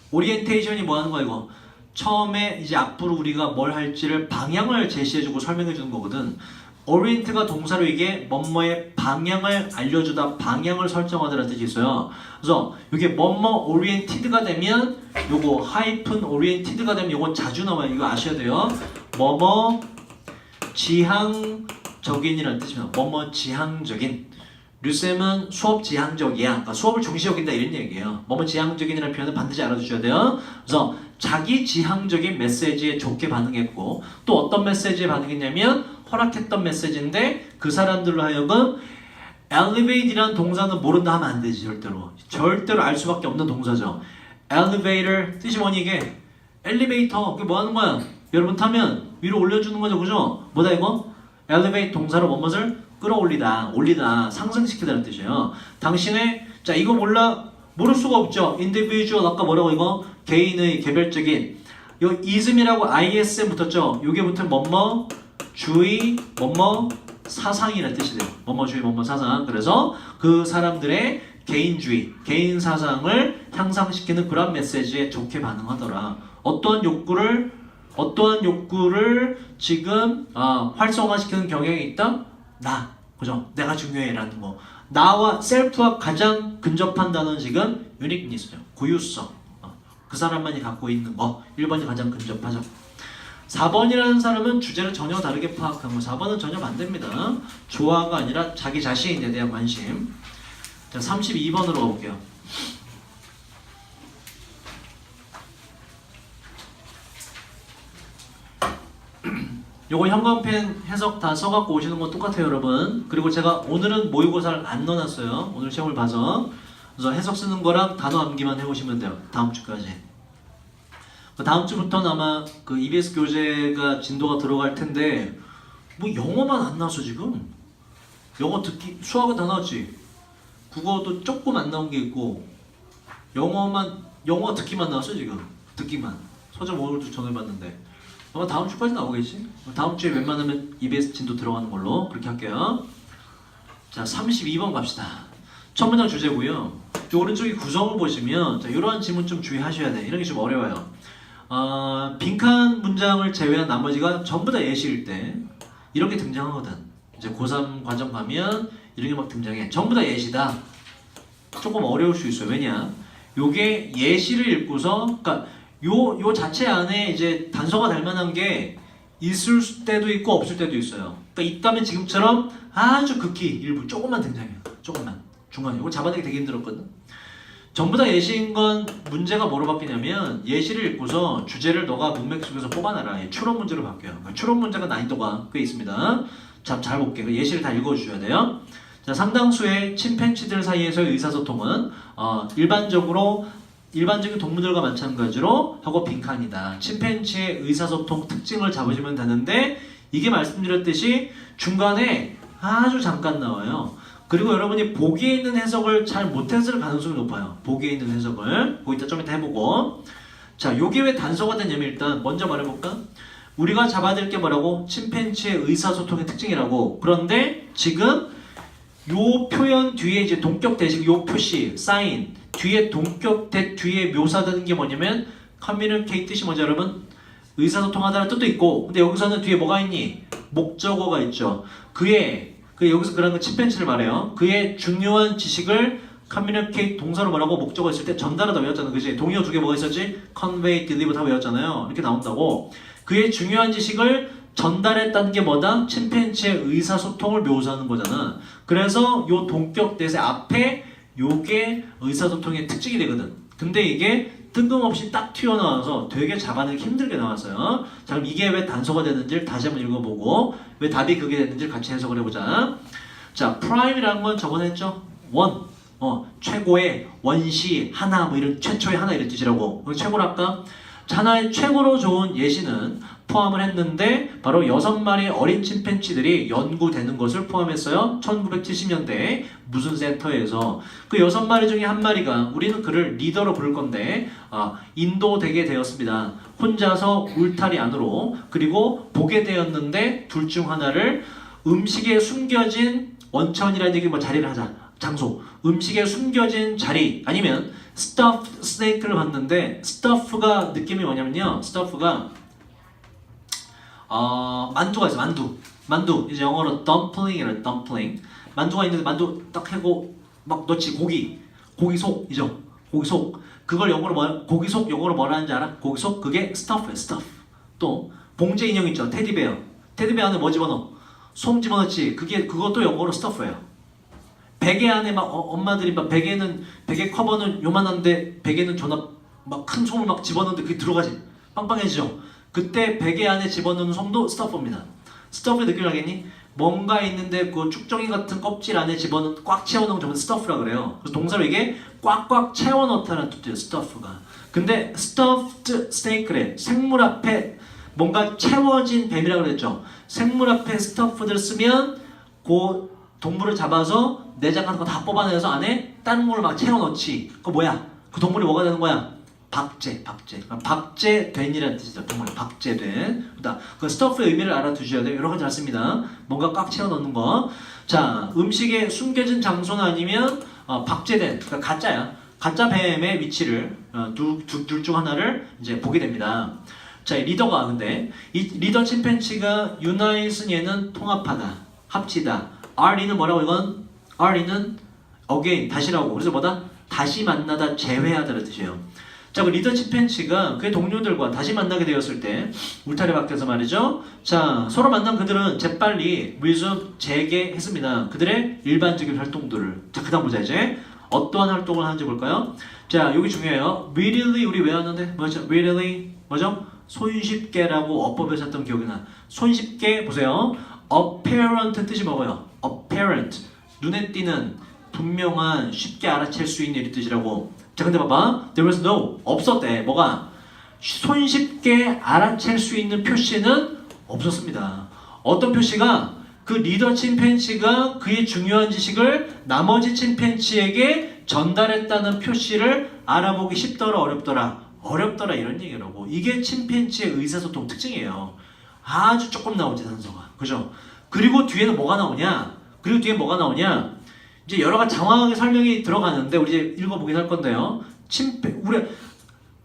orientation이 뭐 하는 거야 이거? 처음에 이제 앞으로 우리가 뭘 할지를 방향을 제시해주고 설명해주는 거거든. orient가 동사로 이게 뭐뭐의 방향을 알려주다, 방향을 설정하다라는 뜻이 있어요. 그래서 이게 뭐뭐 oriented가 되면 요거 hyphen oriented가 되면 요거 자주 나와요. 이거 아셔야 돼요. 뭐뭐 지향적인이라는 뜻입니다. 뭐뭐 지향적인. 류쌤은 수업 지향적이야. 그러니까 수업을 중시 여긴다 이런 얘기예요. 뭐뭐 지향적인이라는 표현은 반드시 알아두셔야 돼요. 그래서 자기 지향적인 메시지에 좋게 반응했고, 또 어떤 메시지에 반응했냐면 허락했던 메시지인데 그 사람들로 하여금 elevate이라는 동사는 모른다 하면 안 되지. 절대로 알 수밖에 없는 동사죠. elevator 뜻이 뭐니 이게? 엘리베이터. 그게 뭐 하는 거야? 여러분 타면 위로 올려주는 거죠, 그죠? 뭐다 이거? elevate 동사로 뭐뭇을 끌어올리다, 올리다, 상승시키다는 뜻이에요. 당신의, 자, 이거 모를 수가 없죠. individual, 아까 뭐라고 이거? 개인의 개별적인. 요 ism이라고 ism 붙었죠. 요게 붙은 뭐뭐 주의, 뭐뭐 사상이라는 뜻이 돼요. 뭐뭐 주의, 뭐뭐 사상. 그래서 그 사람들의 개인주의, 개인 사상을 향상시키는 그런 메시지에 좋게 반응하더라. 어떠한 욕구를 지금 활성화시키는 경향이 있다? 나, 그죠? 내가 중요해라는 거. 나와 셀프와 가장 근접한 단어는 지금 유니크니스죠. 고유성. 그 사람만이 갖고 있는 거. 1번이 가장 근접하죠. 4번이라는 사람은 주제를 전혀 다르게 파악한 거. 4번은 전혀 반대입니다. 조화가 아니라 자기 자신에 대한 관심. 자, 32번으로 가볼게요. 요거 형광펜 해석 다 써갖고 오시는 건 똑같아요, 여러분. 그리고 제가 오늘은 모의고사를 안 넣어놨어요. 오늘 시험을 봐서. 그래서 해석 쓰는 거랑 단어 암기만 해오시면 돼요. 다음 주까지. 다음 주부터는 아마 그 EBS 교재가 진도가 들어갈 텐데, 뭐 영어만 안 나왔어 지금. 영어 듣기, 수학은 다 나왔지. 국어도 조금 안 나온 게 있고, 영어 듣기만 나왔어 지금. 듣기만. 서점 오늘도 전해봤는데. 아마 다음 주까지 나오겠지? 다음 주에 웬만하면 EBS 진도 들어가는 걸로 그렇게 할게요. 자, 32번 갑시다. 첫 문장 주제고요. 저 오른쪽에 구성을 보시면 자, 이러한 지문 좀 주의하셔야 돼. 이런 게 좀 어려워요. 빈칸 문장을 제외한 나머지가 전부 다 예시일 때 이렇게 등장하거든. 이제 고3 과정 가면 이런 게 막 등장해. 전부 다 예시다. 조금 어려울 수 있어요. 왜냐? 요게 예시를 읽고서, 그러니까 요 자체 안에 이제 단서가 될 만한 게 있을 때도 있고 없을 때도 있어요. 그러니까 있다면 지금처럼 아주 극히 일부 조금만 등장해요. 조금만 중간에 이거 잡아내기 되게 힘들었거든. 전부 다 예시인 건 문제가 뭐로 바뀌냐면 예시를 읽고서 주제를 너가 문맥 속에서 뽑아내라. 추론 문제로 바뀌어요. 그러니까 추론 문제가 난이도가 꽤 있습니다. 자, 잘 볼게요. 예시를 다 읽어주셔야 돼요. 자, 상당수의 침팬지들 사이에서의 의사소통은 일반적인 동물들과 마찬가지로 하고 빈칸이다. 침팬지의 의사소통 특징을 잡으시면 되는데 이게 말씀드렸듯이 중간에 아주 잠깐 나와요. 그리고 여러분이 보기에 있는 해석을 잘 못했을 가능성이 높아요. 보기에 있는 해석을 거기다 좀 이따 해보고. 자, 요게 왜 단서가 되냐면 일단 먼저 말해볼까? 우리가 잡아야 될 게 뭐라고? 침팬지의 의사소통의 특징이라고. 그런데 지금 요 표현 뒤에 이제 동격 대식 요 표시 사인 뒤에 동격 대 뒤에 묘사되는 게 뭐냐면 communicate 뜻이 뭐죠 여러분? 의사소통하다는 뜻도 있고 근데 여기서는 뒤에 뭐가 있니? 목적어가 있죠. 여기서 그런 거 침팬지를 말해요. 그의 중요한 지식을 communicate 동사로 뭐라고 목적어 있을 때 전달하다 외웠잖아. 그지? 동의어 두 개 뭐가 있었지? convey, deliver 다 외웠잖아요. 이렇게 나온다고. 그의 중요한 지식을 전달했다는 게 뭐다? 침팬지의 의사소통을 묘사하는 거잖아. 그래서 요 동격 대세 앞에 요게 의사소통의 특징이 되거든. 근데 이게 뜬금없이 딱 튀어나와서 되게 잡아내기 힘들게 나왔어요. 자, 그럼 이게 왜 단서가 되는지를 다시 한번 읽어보고 왜 답이 그게 됐는지를 같이 해석을 해보자. 자, prime이라는 건 저번에 했죠? 원, 최고의, 원시, 하나, 뭐 이런 최초의 하나 이런 뜻이라고. 최고랄까? 하나의 최고로 좋은 예시는 포함을 했는데 바로 6마리의 어린 침팬지들이 연구되는 것을 포함했어요. 1970년대 무슨 센터에서 그 6마리 중에 한 마리가 우리는 그를 리더로 부를 건데 인도되게 되었습니다. 혼자서 울타리 안으로 그리고 보게 되었는데 둘 중 하나를 음식에 숨겨진 원천이라는 얘기 뭐 자리를 하자. 장소 음식에 숨겨진 자리 아니면 stuffed snake를 봤는데 stuff가 느낌이 뭐냐면요. stuff가 만두가 있어. 만두 이제 영어로 dumpling이라 dumpling 만두가 있는데 만두 딱 해고 막 넣지 고기 속이죠. 고기 속 그걸 영어로 고기 속 영어로 뭐라 하는지 알아? 고기 속 그게 stuff예요. stuff 또 봉제 인형 있죠. 테디베어 안에 뭐 집어넣어? 솜 집어넣지. 그것도 영어로 stuff예요. 베개 안에 막 엄마들이 막 베개 커버는 요만한데 베개는 존나 막 큰 솜을 막 집어넣는데 그게 들어가지 빵빵해지죠. 그때 베개 안에 집어넣는 솜도 스터프입니다. 스터프의 느낌을 알겠니? 뭔가 있는데 그 쭉정이 같은 껍질 안에 집어넣는 꽉 채워넣은 건 스터프라 그래요. 그래서 동사로 이게 꽉꽉 채워넣다는 뜻이에요. 스터프가. 근데 stuffed snake래. 생물 앞에 뭔가 채워진 뱀이라고 그랬죠. 생물 앞에 stuffed를 쓰면 그 동물을 잡아서 내장 같은 거 다 뽑아내서 안에 다른 걸 막 채워넣지. 그거 뭐야? 그 동물이 뭐가 되는 거야? 박제된이라는 뜻이죠. 동물이 박제된. 그 스터프의 의미를 알아두셔야 돼요. 여러 가지 았습니다. 뭔가 꽉 채워넣는 거. 자, 음식에 숨겨진 장소나 아니면 박제된, 그러니까 가짜야. 가짜 뱀의 위치를 둘 중 하나를 이제 보게 됩니다. 자, 리더가 근데 이 리더 침팬지가 유나잇은 얘는 통합하다, 합치다. RE는 뭐라고 이건? RE는 again 다시라고. 그래서 뭐다? 다시 만나다, 재회하다라는 뜻이에요. 자, 그 리더 침팬지가 그의 동료들과 다시 만나게 되었을 때 울타리 밖에서 말이죠. 자, 서로 만난 그들은 재빨리 resume 재개했습니다. 그들의 일반적인 활동들을. 자, 그다음 보자 이제. 어떠한 활동을 하는지 볼까요? 자, 여기 중요해요. readily 우리 외웠는데 뭐죠? readily 뭐죠? 손쉽게라고 어법에서 했던 기억이 나. 손쉽게 보세요. apparent 뜻이 뭐고요? apparent 눈에 띄는 분명한 쉽게 알아챌 수 있는 이 뜻이라고. 자, 근데 봐봐. There was no 없었대. 뭐가? 손쉽게 알아챌 수 있는 표시는 없었습니다. 어떤 표시가? 그 리더 침팬지가 그의 중요한 지식을 나머지 침팬지에게 전달했다는 표시를 알아보기 쉽더라 어렵더라 이런 얘기라고. 이게 침팬지의 의사소통 특징이에요. 아주 조금 나오지 단서가. 그죠? 그리고 뒤에는 뭐가 나오냐? 이제 여러 가지 장황하게 설명이 들어가는데 우리 이제 읽어보긴 할 건데요. 우리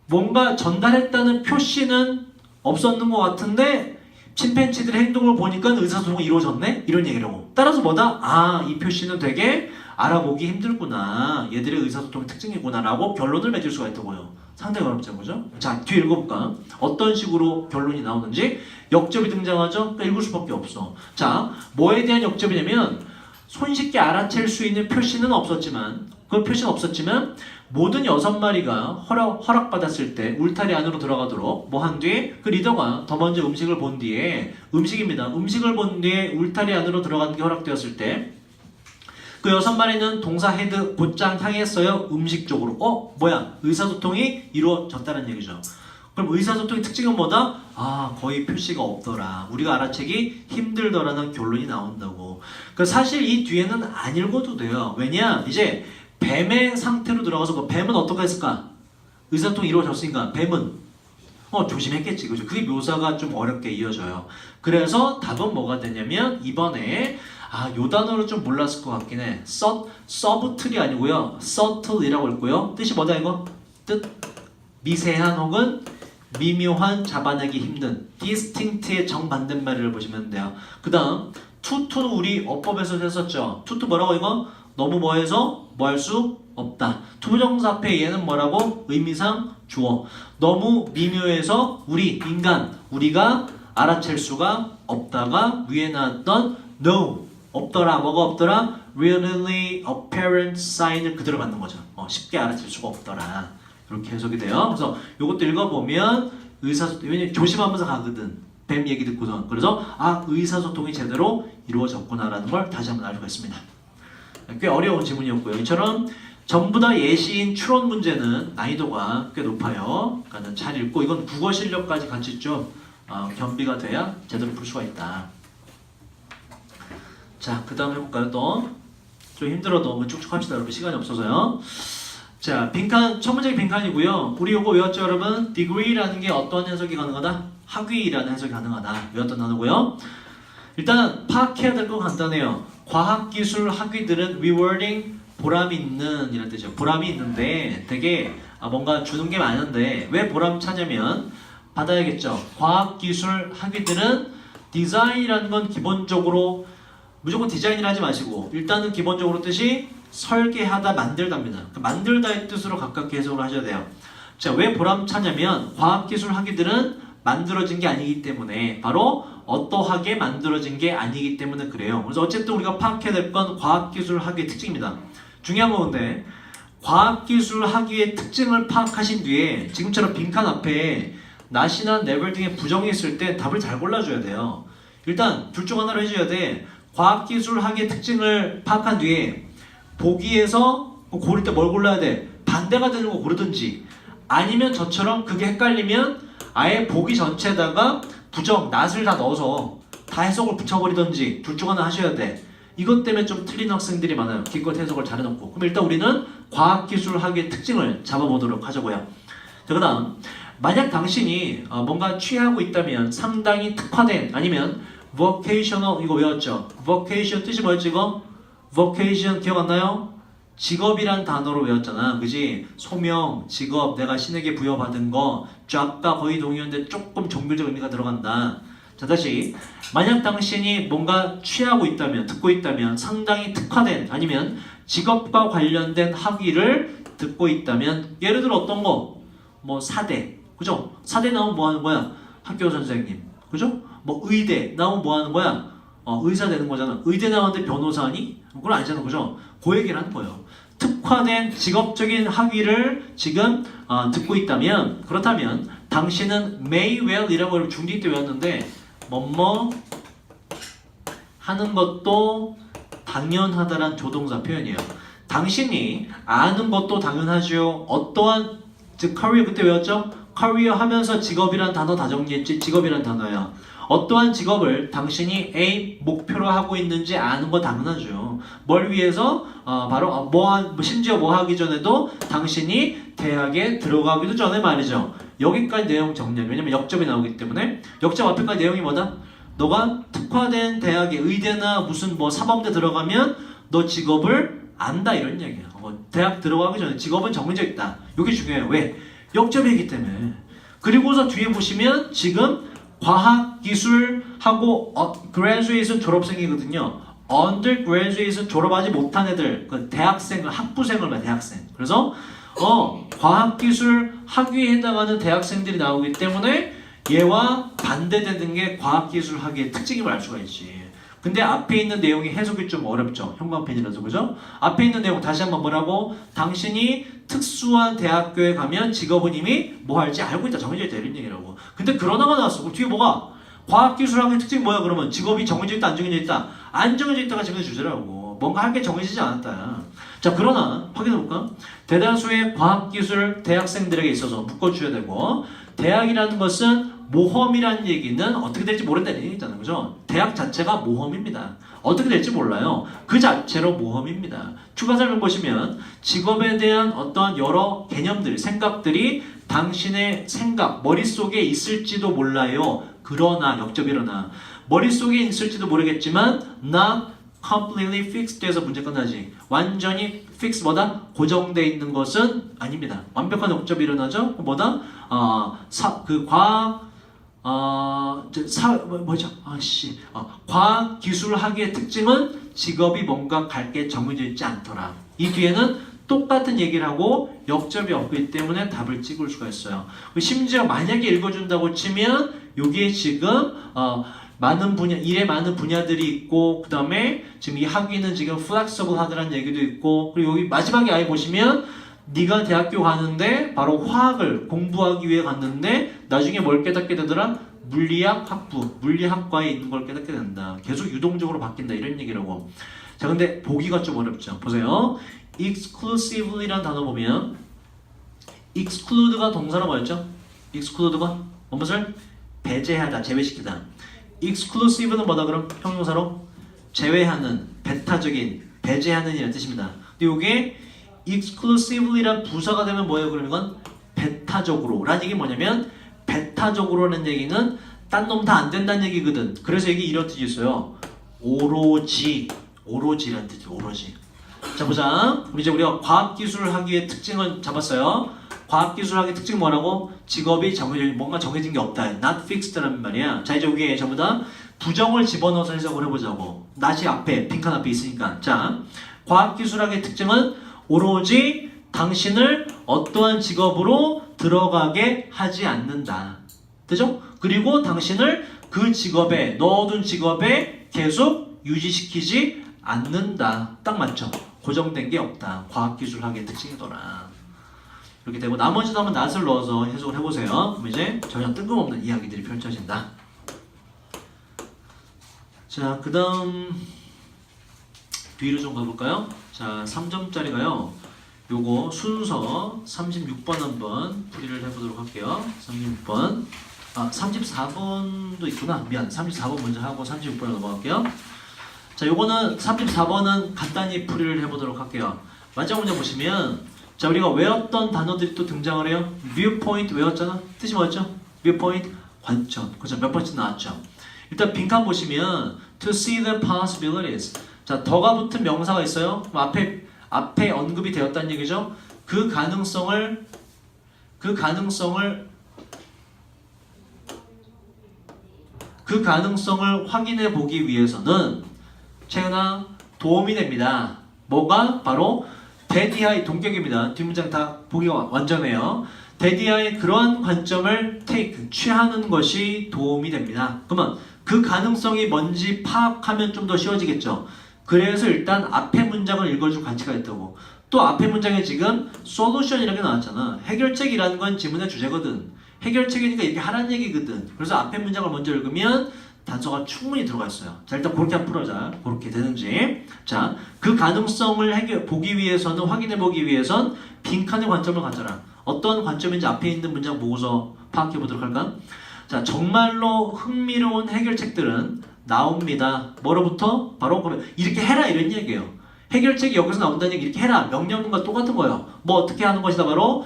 뭔가 전달했다는 표시는 없었는 것 같은데 침팬지들의 행동을 보니까 의사소통이 이루어졌네? 이런 얘기라고. 따라서 뭐다? 아, 이 표시는 되게 알아보기 힘들구나. 얘들의 의사소통의 특징이구나 라고 결론을 맺을 수가 있다고요. 상당히 어렵죠, 그죠? 자, 뒤에 읽어볼까? 어떤 식으로 결론이 나오는지. 역접이 등장하죠? 그러니까 읽을 수밖에 없어. 자, 뭐에 대한 역접이냐면 손쉽게 알아챌 수 있는 표시는 없었지만 그 표시는 없었지만 모든 6마리가 허락받았을 때 울타리 안으로 들어가도록 뭐 한 뒤에 그 리더가 더 먼저 음식을 본 뒤에 음식입니다. 음식을 본 뒤에 울타리 안으로 들어가는 게 허락되었을 때 그 6마리는 동사 헤드 곧장 향했어요. 음식 쪽으로. 뭐야? 의사소통이 이루어졌다는 얘기죠. 그럼 의사소통의 특징은 뭐다? 거의 표시가 없더라. 우리가 알아채기 힘들더라는 결론이 나온다고. 사실 이 뒤에는 안 읽어도 돼요. 왜냐? 이제 뱀의 상태로 들어가서 뱀은 어떻게 했을까? 의사소통이 이루어졌으니까 뱀은 조심했겠지. 그죠? 그게 묘사가 좀 어렵게 이어져요. 그래서 답은 뭐가 되냐면 이번에 요 단어를 좀 몰랐을 것 같긴 해. 서브틀이 아니고요. subtle이라고 읽고요. 뜻이 뭐다 이거? 뜻 미세한 혹은 미묘한, 잡아내기 힘든. distinct의 정반대말을 보시면 돼요. 그 다음 투투는 우리 어법에서 했었죠. 투투 뭐라고 이거? 너무 뭐해서 뭐 할 수 없다. 투부정사 앞에 얘는 뭐라고? 의미상 주어. 너무 미묘해서 우리 인간 우리가 알아챌 수가 없다가 위에 나왔던 no 없더라. 뭐가 없더라? Readily apparent sign을 그대로 받는 거죠. 쉽게 알아챌 수가 없더라. 이렇게 해석이 돼요. 그래서 이것도 읽어보면 의사소통, 왜냐면 조심하면서 가거든. 뱀 얘기 듣고선. 그래서 의사소통이 제대로 이루어졌구나라는 걸 다시 한번 알 수가 있습니다. 꽤 어려운 질문이었고요. 이처럼 전부 다 예시인 추론 문제는 난이도가 꽤 높아요. 그러니까 잘 읽고 이건 국어 실력까지 같이 좀 겸비가 돼야 제대로 풀 수가 있다. 자, 그 다음 해볼까요? 또 좀 힘들어도 쭉쭉 합시다. 여러분 시간이 없어서요. 자, 빈칸, 첫 문제 빈칸이고요. 우리 요거 외웠죠, 여러분? degree라는 게 어떤 해석이 가능하다? 학위라는 해석이 가능하다. 외웠던 단어고요. 일단 파악해야 될 건 간단해요. 과학기술 학위들은 rewarding, 보람이 있는 이런 뜻이죠. 보람이 있는데 되게 뭔가 주는 게 많은데 왜 보람차냐면 받아야겠죠. 과학기술 학위들은 디자인이라는 건 기본적으로 무조건 디자인이라 하지 마시고 일단은 기본적으로 뜻이 설계하다, 만들다입니다. 만들다의 뜻으로 가깝게 해석을 하셔야 돼요. 자, 왜 보람차냐면 과학기술 학위들은 만들어진 게 아니기 때문에 바로 어떠하게 만들어진 게 아니기 때문에 그래요. 그래서 어쨌든 우리가 파악해야 될 건 과학기술 학위의 특징입니다. 중요한 건데 과학기술 학위의 특징을 파악하신 뒤에 지금처럼 빈칸 앞에 not이나 never 등의 부정이 있을 때 답을 잘 골라줘야 돼요. 일단 둘 중 하나로 해줘야 돼. 과학기술 학위의 특징을 파악한 뒤에 보기에서 고를 때 뭘 골라야 돼? 반대가 되는 거 고르든지 아니면 저처럼 그게 헷갈리면 아예 보기 전체에다가 부정, not을 다 넣어서 다 해석을 붙여버리든지 둘 중 하나 하셔야 돼. 이것 때문에 좀 틀린 학생들이 많아요. 기껏 해석을 잘해놓고. 그럼 일단 우리는 과학기술 학위의 특징을 잡아보도록 하자고요. 자, 그 다음 만약 당신이 뭔가 취하고 있다면 상당히 특화된 아니면 vocational 이거 외웠죠? vocation 뜻이 뭐였지 이거? vocation 기억 안 나요? 직업이란 단어로 외웠잖아. 그지? 소명, 직업, 내가 신에게 부여받은 거 job과 거의 동의어인데 조금 종교적 의미가 들어간다. 자, 다시 만약 당신이 뭔가 취하고 있다면, 듣고 있다면 상당히 특화된 아니면 직업과 관련된 학위를 듣고 있다면 예를 들어 어떤 거? 뭐 사대, 그죠? 사대 나오면 뭐 하는 거야? 학교 선생님, 그죠? 뭐 의대 나오면 뭐 하는 거야? 의사 되는 거잖아. 의대 나왔는데 변호사니? 그건 아니잖아, 그죠? 그 얘기를 하는 거예요. 특화된 직업적인 학위를 지금 듣고 있다면 그렇다면 당신은 may well이라고 중2 때 외웠는데 뭐뭐 하는 것도 당연하다란 조동사 표현이에요. 당신이 아는 것도 당연하죠. 어떠한 즉 career 그때 외웠죠? career 하면서 직업이란 단어 다 정리했지. 직업이란 단어야. 어떠한 직업을 당신이 A 목표로 하고 있는지 아는 거 당연하죠. 뭘 위해서? 바로 심지어 뭐 하기 전에도 당신이 대학에 들어가기도 전에 말이죠. 여기까지 내용 정리하면 왜냐면 역점이 나오기 때문에 역점 앞에까지 내용이 뭐다? 너가 특화된 대학에 의대나 무슨 뭐 사범대 들어가면 너 직업을 안다 이런 얘기야. 대학 들어가기 전에 직업은 정해져 있다. 이게 중요해요. 왜? 역점이기 때문에. 그리고서 뒤에 보시면 지금 과학기술하고 graduation 졸업생이거든요. undergraduation 졸업하지 못한 애들, 대학생을 학부생을 말 대학생. 그래서 과학기술 학위에 해당하는 대학생들이 나오기 때문에 얘와 반대되는 게 과학기술 학위의 특징임을 알 수가 있지. 근데 앞에 있는 내용이 해석이 좀 어렵죠. 형광펜이라서 그죠? 앞에 있는 내용 다시 한번 뭐라고? 당신이 특수한 대학교에 가면 직업은 이미 뭐 할지 알고 있다. 정해져 있다. 이런 얘기라고. 근데 그러다가 나왔어. 그럼 뒤에 뭐가? 과학기술학의 특징이 뭐야 그러면? 직업이 정해져 있다 안 정해져 있다? 안 정해져 있다가 정해져 주제라고. 뭔가 할 게 정해지지 않았다. 자 그러나 확인해볼까? 대다수의 과학기술 대학생들에게 있어서 묶어줘야 되고 대학이라는 것은 모험이라는 얘기는 어떻게 될지 모른다는 얘기잖아요. 그죠? 대학 자체가 모험입니다. 어떻게 될지 몰라요. 그 자체로 모험입니다. 추가 설명 보시면 직업에 대한 어떠한 여러 개념들, 생각들이 당신의 생각, 머릿속에 있을지도 몰라요. 그러나, 역접이러나 머릿속에 있을지도 모르겠지만 not completely fixed 돼서 문제 끝나지. 완전히 fix 뭐다? 고정돼 있는 것은 아닙니다. 완벽한 역접이 일어나죠? 뭐다? 과학 기술학의 특징은 직업이 뭔가 갈게 정해져 있지 않더라. 이 뒤에는 똑같은 얘기를 하고 역접이 없기 때문에 답을 찍을 수가 있어요. 심지어 만약에 읽어준다고 치면 여기에 지금 많은 분야, 일에 많은 분야들이 있고 그 다음에 지금 이 학위는 지금 플렉서블하다는 얘기도 있고 그리고 여기 마지막에 아예 보시면 네가 대학교 가는데 바로 화학을 공부하기 위해 갔는데 나중에 뭘 깨닫게 되더라? 물리학 학부, 물리학과에 있는 걸 깨닫게 된다. 계속 유동적으로 바뀐다 이런 얘기라고. 자 근데 보기가 좀 어렵죠. 보세요. exclusively라는 단어 보면 exclude가 동사로 뭐였죠? exclude가 무엇을? 배제하다, 제외시키다. exclusive는 뭐다 그럼? 형용사로? 제외하는, 배타적인, 배제하는 이라는 뜻입니다. 근데 이게 exclusively란 부사가 되면 뭐예요? 그러면 이건 배타적으로 라는 얘기 뭐냐면 배타적으로라는 얘기는 딴 놈 다 안 된다는 얘기거든. 그래서 이게 이런 뜻이 있어요. 오로지라는 뜻이에요. 오로지. 자 보자. 그럼 이제 우리가 과학기술학위의 특징을 잡았어요. 과학기술학의 특징은 뭐라고? 직업이 뭔가 정해진 게 없다. Not fixed라는 말이야. 자 이제 여기에 전부 다 부정을 집어넣어서 해석을 해보자고. not이 앞에 빈칸 앞에 있으니까. 자 과학기술학의 특징은 오로지 당신을 어떠한 직업으로 들어가게 하지 않는다. 되죠? 그리고 당신을 그 직업에 넣어둔 직업에 계속 유지시키지 않는다. 딱 맞죠? 고정된 게 없다. 과학기술학의 특징이더라. 이렇게 되고 나머지도 한번 낫을 넣어서 해석을 해보세요. 그럼 이제 전혀 뜬금없는 이야기들이 펼쳐진다. 자, 그 다음 뒤로 좀 가볼까요? 자, 3점짜리가요. 요거 순서 36번 한번 풀이를 해보도록 할게요. 36번. 34번도 있구나. 미안. 34번 먼저 하고 36번으로 넘어갈게요. 자, 요거는 34번은 간단히 풀이를 해보도록 할게요. 마지막 문제 보시면 자, 우리가 외웠던 단어들이 또 등장을 해요. viewpoint 외웠잖아. 뜻이 뭐였죠? viewpoint 관점. 그죠? 몇 번째 나왔죠? 일단 빈칸 보시면 to see the possibilities. 자, 더가 붙은 명사가 있어요. 그럼 앞에 언급이 되었다는 얘기죠. 그 가능성을 확인해 보기 위해서는 채은아 도움이 됩니다. 뭐가? 바로 데디아의 동격입니다. 뒷문장 다 보기가 완전해요. 데디아의 그러한 관점을 취하는 것이 도움이 됩니다. 그러면 그 가능성이 뭔지 파악하면 좀 더 쉬워지겠죠. 그래서 일단 앞에 문장을 읽어줄 가치가 있다고. 또 앞에 문장에 지금 솔루션이라는 게 나왔잖아. 해결책이라는 건 지문의 주제거든. 해결책이니까 이렇게 하라는 얘기거든. 그래서 앞에 문장을 먼저 읽으면 단서가 충분히 들어가 있어요. 자, 일단 그렇게 한번 풀어자. 그렇게 되는지. 자, 그 가능성을 보기 위해서는, 확인해 보기 위해선 빈칸의 관점을 가져라. 어떤 관점인지 앞에 있는 문장 보고서 파악해 보도록 할까? 자, 정말로 흥미로운 해결책들은 나옵니다. 뭐로부터? 바로 이렇게 해라 이런 얘기예요. 해결책이 여기서 나온다는 얘기 이렇게 해라. 명령문과 똑같은 거예요. 뭐 어떻게 하는 것이다. 바로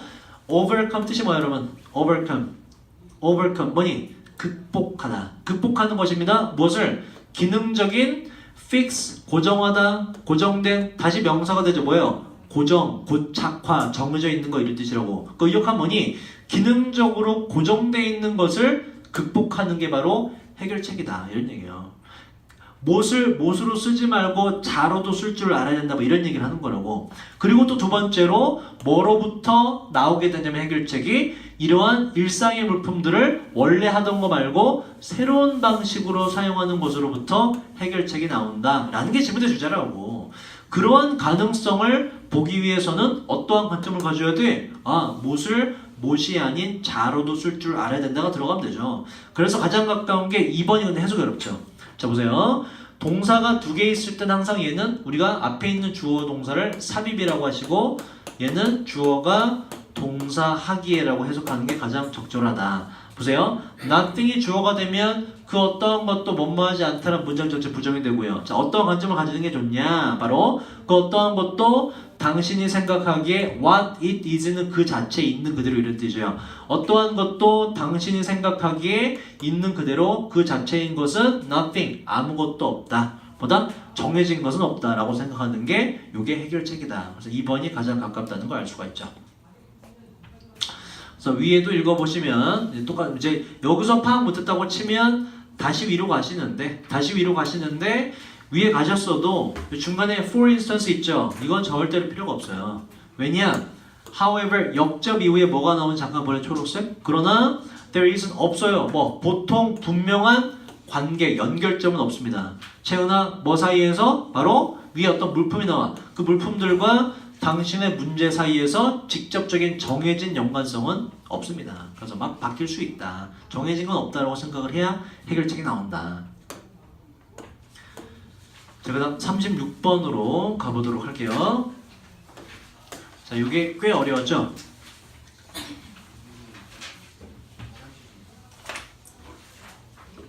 overcome 뜻이 뭐예요 여러분? overcome 뭐니? 극복하다. 극복하는 것입니다. 무엇을? 기능적인 fix, 고정하다, 고정된, 다시 명사가 되죠. 뭐예요? 고정, 고착화, 정해져 있는 거 이런 뜻이라고. 그 의역한 뭐니? 기능적으로 고정되어 있는 것을 극복하는 게 바로 해결책이다. 이런 얘기예요. 못으로 쓰지 말고 자로도 쓸 줄 알아야 된다 뭐 이런 얘기를 하는 거라고. 그리고 또 두 번째로 뭐로부터 나오게 되냐면 해결책이 이러한 일상의 물품들을 원래 하던 거 말고 새로운 방식으로 사용하는 것으로부터 해결책이 나온다라는 게 지문의 주제라고. 그러한 가능성을 보기 위해서는 어떠한 관점을 가져야 돼? 못이 아닌 자로도 쓸 줄 알아야 된다가 들어가면 되죠. 그래서 가장 가까운 게 2번이 근데 해석이 어렵죠. 자 보세요. 동사가 두 개 있을 땐 항상 얘는 우리가 앞에 있는 주어 동사를 삽입이라고 하시고 얘는 주어가 동사 하기에라고 해석하는 게 가장 적절하다. 보세요. nothing이 주어가 되면 그 어떠한 것도 뭐뭐하지 않다는 문장 전체 부정이 되고요. 자, 어떠한 관점을 가지는 게 좋냐? 바로 그 어떠한 것도 당신이 생각하기에 what it is는 그 자체에 있는 그대로 이런 뜻이에요. 어떠한 것도 당신이 생각하기에 있는 그대로 그 자체인 것은 nothing, 아무것도 없다. 보다 정해진 것은 없다라고 생각하는 게 이게 해결책이다. 그래서 2번이 가장 가깝다는 걸 알 수가 있죠. 그래서 위에도 읽어보시면 똑같 이제 여기서 파악 못했다고 치면 다시 위로 가시는데 위에 가셨어도 중간에 for instance 있죠. 이건 절대로 필요가 없어요. 왜냐? However 역접 이후에 뭐가 나오는 잠깐 보내 초록색. 그러나 there isn't 없어요. 뭐 보통 분명한 관계 연결점은 없습니다. 채은아 뭐 사이에서 바로 위에 어떤 물품이 나와. 그 물품들과 당신의 문제 사이에서 직접적인 정해진 연관성은 없습니다. 그래서 막 바뀔 수 있다. 정해진 건 없다라고 생각을 해야 해결책이 나온다. 자, 그 다음 36번으로 가보도록 할게요. 자, 이게 꽤 어려웠죠?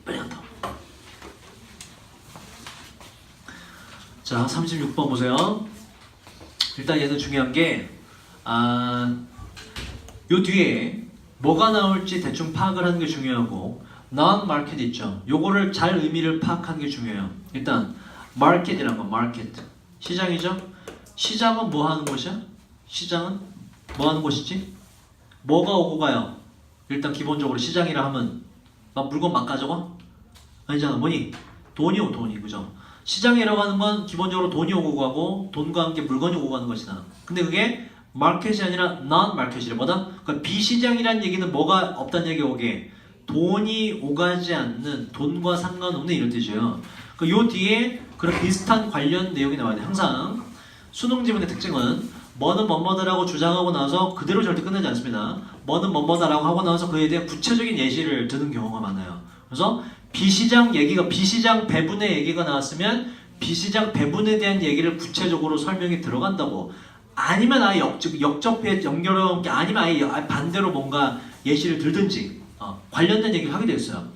빨리 한다. 자, 36번 보세요. 일단 얘는 중요한 게 요 뒤에 뭐가 나올지 대충 파악을 하는 게 중요하고 non-market 있죠. 요거를 잘 의미를 파악하는 게 중요해요. 일단 market이란 건 market 시장이죠. 시장은 뭐 하는 곳이야? 시장은 뭐 하는 곳이지? 뭐가 오고 가요? 일단 기본적으로 시장이라 하면 막 물건 막 가져가? 아니잖아. 뭐니? 돈이 오고 돈이 그죠? 시장이라고 하는 건 기본적으로 돈이 오고 가고 돈과 함께 물건이 오고 가는 것이다. 근데 그게 마켓이 아니라 non-market이래. 뭐다? 그러니까 비시장이라는 얘기는 뭐가 없다는 얘기 오게 돈이 오가지 않는 돈과 상관없는 이런 뜻이에요. 그러니까 요 뒤에 그런 비슷한 관련 내용이 나와야 돼. 항상 수능 지문의 특징은 뭐는 뭐뭐다라고 주장하고 나서 그대로 절대 끝내지 않습니다. 뭐는 뭐뭐다라고 하고 나서 그에 대한 구체적인 예시를 드는 경우가 많아요. 그래서 비시장 배분의 얘기가 나왔으면 비시장 배분에 대한 얘기를 구체적으로 설명이 들어간다고. 아니면 아예 역접해 연결한 게 아니면 아예 반대로 뭔가 예시를 들든지 관련된 얘기를 하게 되었어요.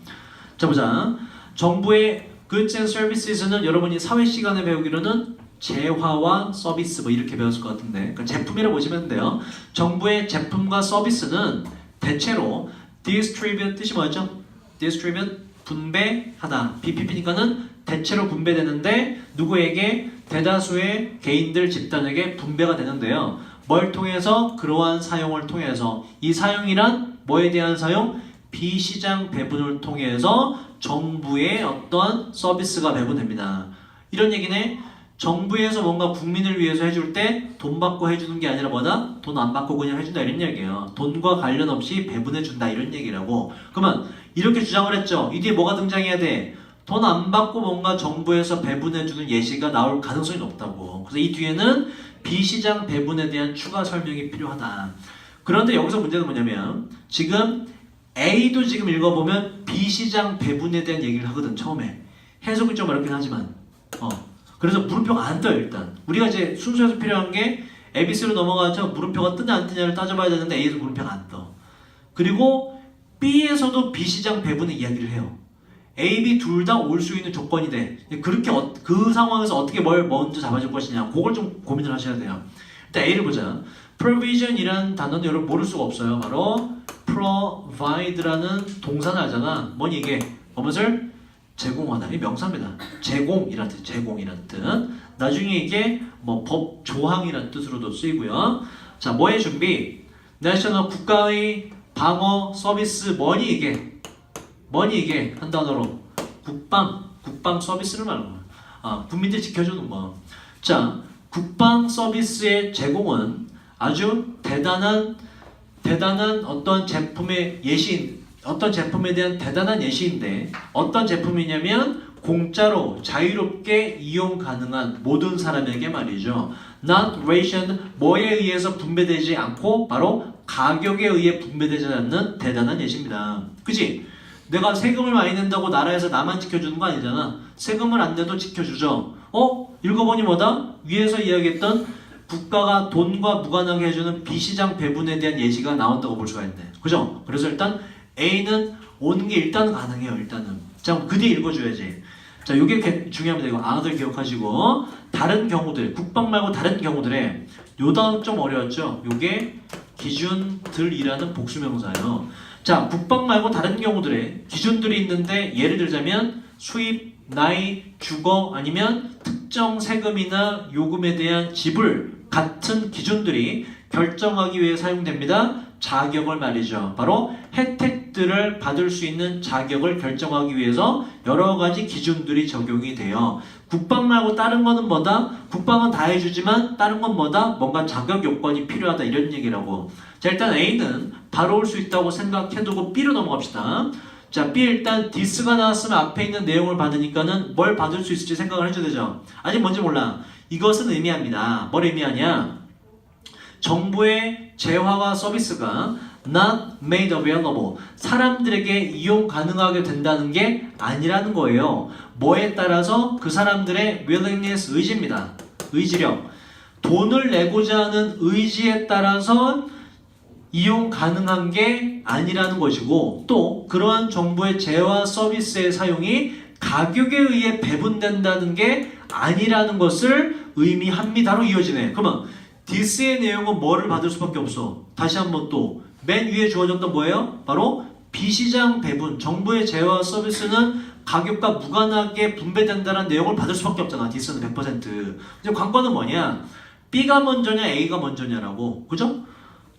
자 보자. 정부의 Goods and Services는 여러분이 사회 시간에 배우기로는 재화와 서비스 뭐 이렇게 배웠을 것 같은데 그러니까 제품이라고 보시면 돼요. 정부의 제품과 서비스는 대체로 distribute 뜻이 뭐였죠? distribute 분배하다. BPP니까는 대체로 분배되는데 누구에게? 대다수의 개인들 집단에게 분배가 되는데요. 뭘 통해서? 그러한 사용을 통해서. 이 사용이란 뭐에 대한 사용? 비시장 배분을 통해서 정부의 어떤 서비스가 배분됩니다. 이런 얘기네. 정부에서 뭔가 국민을 위해서 해줄 때 돈 받고 해주는 게 아니라 뭐다? 돈 안 받고 그냥 해준다 이런 얘기예요. 돈과 관련 없이 배분해준다 이런 얘기라고. 그러면 이렇게 주장을 했죠. 이 뒤에 뭐가 등장해야 돼? 돈 안 받고 뭔가 정부에서 배분해주는 예시가 나올 가능성이 높다고. 그래서 이 뒤에는 비시장 배분에 대한 추가 설명이 필요하다. 그런데 여기서 문제는 뭐냐면 지금 A도 지금 읽어보면 비시장 배분에 대한 얘기를 하거든. 처음에 해석이 좀 어렵긴 하지만 그래서 물음표가 안 떠요. 일단 우리가 이제 순서에서 필요한 게 ABC로 넘어가서 물음표가 뜨냐 안 뜨냐를 따져봐야 되는데 A에서 물음표가 안 떠. 그리고 B에서도 비시장 배분의 이야기를 해요. A, B 둘 다 올 수 있는 조건이 돼. 그렇게 그 상황에서 어떻게 뭘 먼저 잡아줄 것이냐 그걸 좀 고민을 하셔야 돼요. 일단 A를 보자. provision이라는 단어는 여러분 모를 수가 없어요. 바로 provide라는 동사는 알잖아. 뭐니 이게? 무엇을? 제공하다. 이 명사입니다. 제공이라는 뜻, 제공이라는 뜻. 나중에 이게 뭐 법 조항이라는 뜻으로도 쓰이고요. 자, 뭐의 준비? 내셔널 국가의 방어 서비스 뭐니 이게? 뭐니 이게? 한 단어로 국방 국방 서비스를 말하는 거야. 국민들 지켜주는 거. 자, 국방 서비스의 제공은 아주 대단한 어떤 제품의 예시, 어떤 제품에 대한 대단한 예시인데 어떤 제품이냐면 공짜로 자유롭게 이용 가능한 모든 사람에게 말이죠. Not rationed, 뭐에 의해서 분배되지 않고 바로 가격에 의해 분배되지 않는 대단한 예시입니다. 그치? 내가 세금을 많이 낸다고 나라에서 나만 지켜주는 거 아니잖아. 세금을 안 내도 지켜주죠. 읽어보니 뭐다? 위에서 이야기했던 국가가 돈과 무관하게 해주는 비시장 배분에 대한 예시가 나온다고 볼 수가 있네. 그죠? 그래서 일단 A는 오는 게 일단은 가능해요. 일단은. 자, 그 뒤에 읽어줘야지. 자, 요게 중요합니다. 이거 아들 기억하시고 다른 경우들, 국방 말고 다른 경우들에 요 단어 좀 어려웠죠? 요게 기준들이라는 복수명사예요. 자, 국방 말고 다른 경우들에 기준들이 있는데 예를 들자면 수입, 나이, 주거 아니면 특정 세금이나 요금에 대한 지불 같은 기준들이 결정하기 위해 사용됩니다. 자격을 말이죠. 바로 혜택들을 받을 수 있는 자격을 결정하기 위해서 여러 가지 기준들이 적용이 돼요. 국방 말고 다른 거는 뭐다? 국방은 다 해주지만 다른 건 뭐다? 뭔가 자격 요건이 필요하다 이런 얘기라고. 자, 일단 A는 바로 올 수 있다고 생각해두고 B로 넘어갑시다. 자, B 일단 this가 나왔으면 앞에 있는 내용을 받으니까는 뭘 받을 수 있을지 생각을 해줘야 되죠. 아직 뭔지 몰라. 이것은 의미합니다. 뭘 의미하냐? 정부의 재화와 서비스가 not made available, 사람들에게 이용 가능하게 된다는 게 아니라는 거예요. 뭐에 따라서? 그 사람들의 willingness, 의지입니다. 의지력. 돈을 내고자 하는 의지에 따라서 이용 가능한 게 아니라는 것이고, 또 그러한 정부의 재화 서비스의 사용이 가격에 의해 배분된다는 게 아니라는 것을 의미합니다로 이어지네. 그러면 this의 내용은 뭐를 받을 수밖에 없어? 다시 한번 또 맨 위에 주어졌던 뭐예요? 바로 비시장 배분, 정부의 재화 서비스는 가격과 무관하게 분배된다는 내용을 받을 수밖에 없잖아. this는 100%. 이제 관건은 뭐냐? B가 먼저냐 A가 먼저냐라고. 그죠?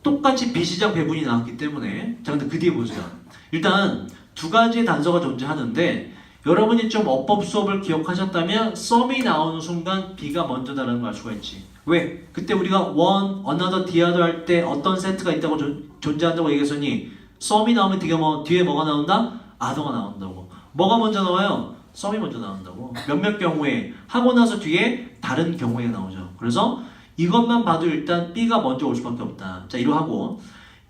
똑같이 비시장 배분이 나왔기 때문에. 자, 근데 그 뒤에 보세요. 일단 두 가지의 단서가 존재하는데 여러분이 좀 어법 수업을 기억하셨다면 썸이 나오는 순간 B가 먼저다라는 걸 알 수가 있지. 왜? 그때 우리가 one, another, the other 할 때 어떤 세트가 있다고 존재한다고 얘기했으니 썸이 나오면 뒤에 뭐가 나온다? other가 나온다고. 뭐가 먼저 나와요? 썸이 먼저 나온다고. 몇몇 경우에 하고 나서 뒤에 다른 경우에 나오죠. 그래서 이것만 봐도 일단 B가 먼저 올 수밖에 없다. 자, 이러하고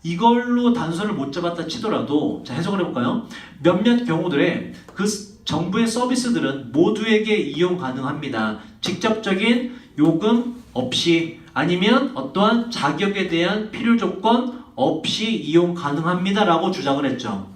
이걸로 단서를 못 잡았다 치더라도 자, 해석을 해볼까요? 몇몇 경우들에 그 정부의 서비스들은 모두에게 이용 가능합니다. 직접적인 요금 없이 아니면 어떠한 자격에 대한 필요 조건 없이 이용 가능합니다 라고 주장을 했죠.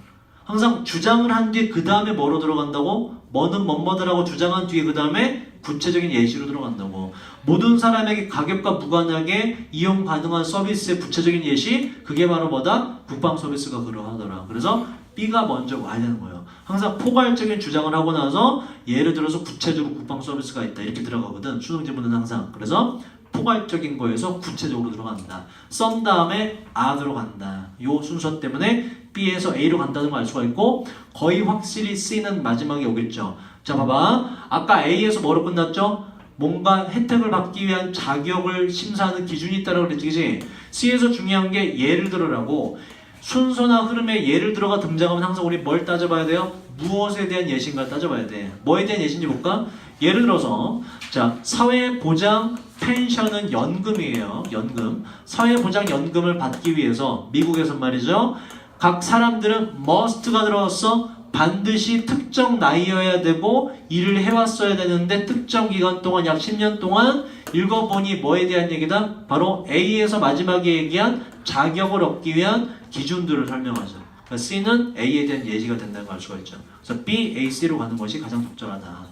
항상 주장을 한 뒤에 그 다음에 뭐로 들어간다고? 뭐는 뭐뭐더라고 주장한 뒤에 그 다음에 구체적인 예시로 들어간다고. 모든 사람에게 가격과 무관하게 이용 가능한 서비스의 구체적인 예시, 그게 바로 뭐다? 국방 서비스가 그러하더라. 그래서 B가 먼저 와야 되는 거예요. 항상 포괄적인 주장을 하고 나서 예를 들어서 구체적으로 국방 서비스가 있다 이렇게 들어가거든. 수능 지문은 항상. 그래서 포괄적인 거에서 구체적으로 들어간다. 썸 다음에 R로 간다. 요 순서 때문에 B에서 A로 간다는 걸 알 수가 있고 거의 확실히 C는 마지막에 오겠죠. 자, 봐봐. 아까 A에서 뭐로 끝났죠? 뭔가 혜택을 받기 위한 자격을 심사하는 기준이 있다고 그랬지, 그치? C에서 중요한 게 예를 들어라고. 순서나 흐름에 예를 들어가 등장하면 항상 우리 뭘 따져봐야 돼요? 무엇에 대한 예시인가 따져봐야 돼. 뭐에 대한 예시인지 볼까? 예를 들어서 자, 사회보장 펜션은 연금이에요. 연금. 사회보장연금을 받기 위해서 미국에서 말이죠. 각 사람들은 must가 들어왔어. 반드시 특정 나이여야 되고 일을 해왔어야 되는데 특정 기간 동안 약 10년 동안 읽어보니 뭐에 대한 얘기다? 바로 A에서 마지막에 얘기한 자격을 얻기 위한 기준들을 설명하죠. 그러니까 C는 A에 대한 예시가 된다는 걸 알 수가 있죠. 그래서 B, A, C로 가는 것이 가장 적절하다.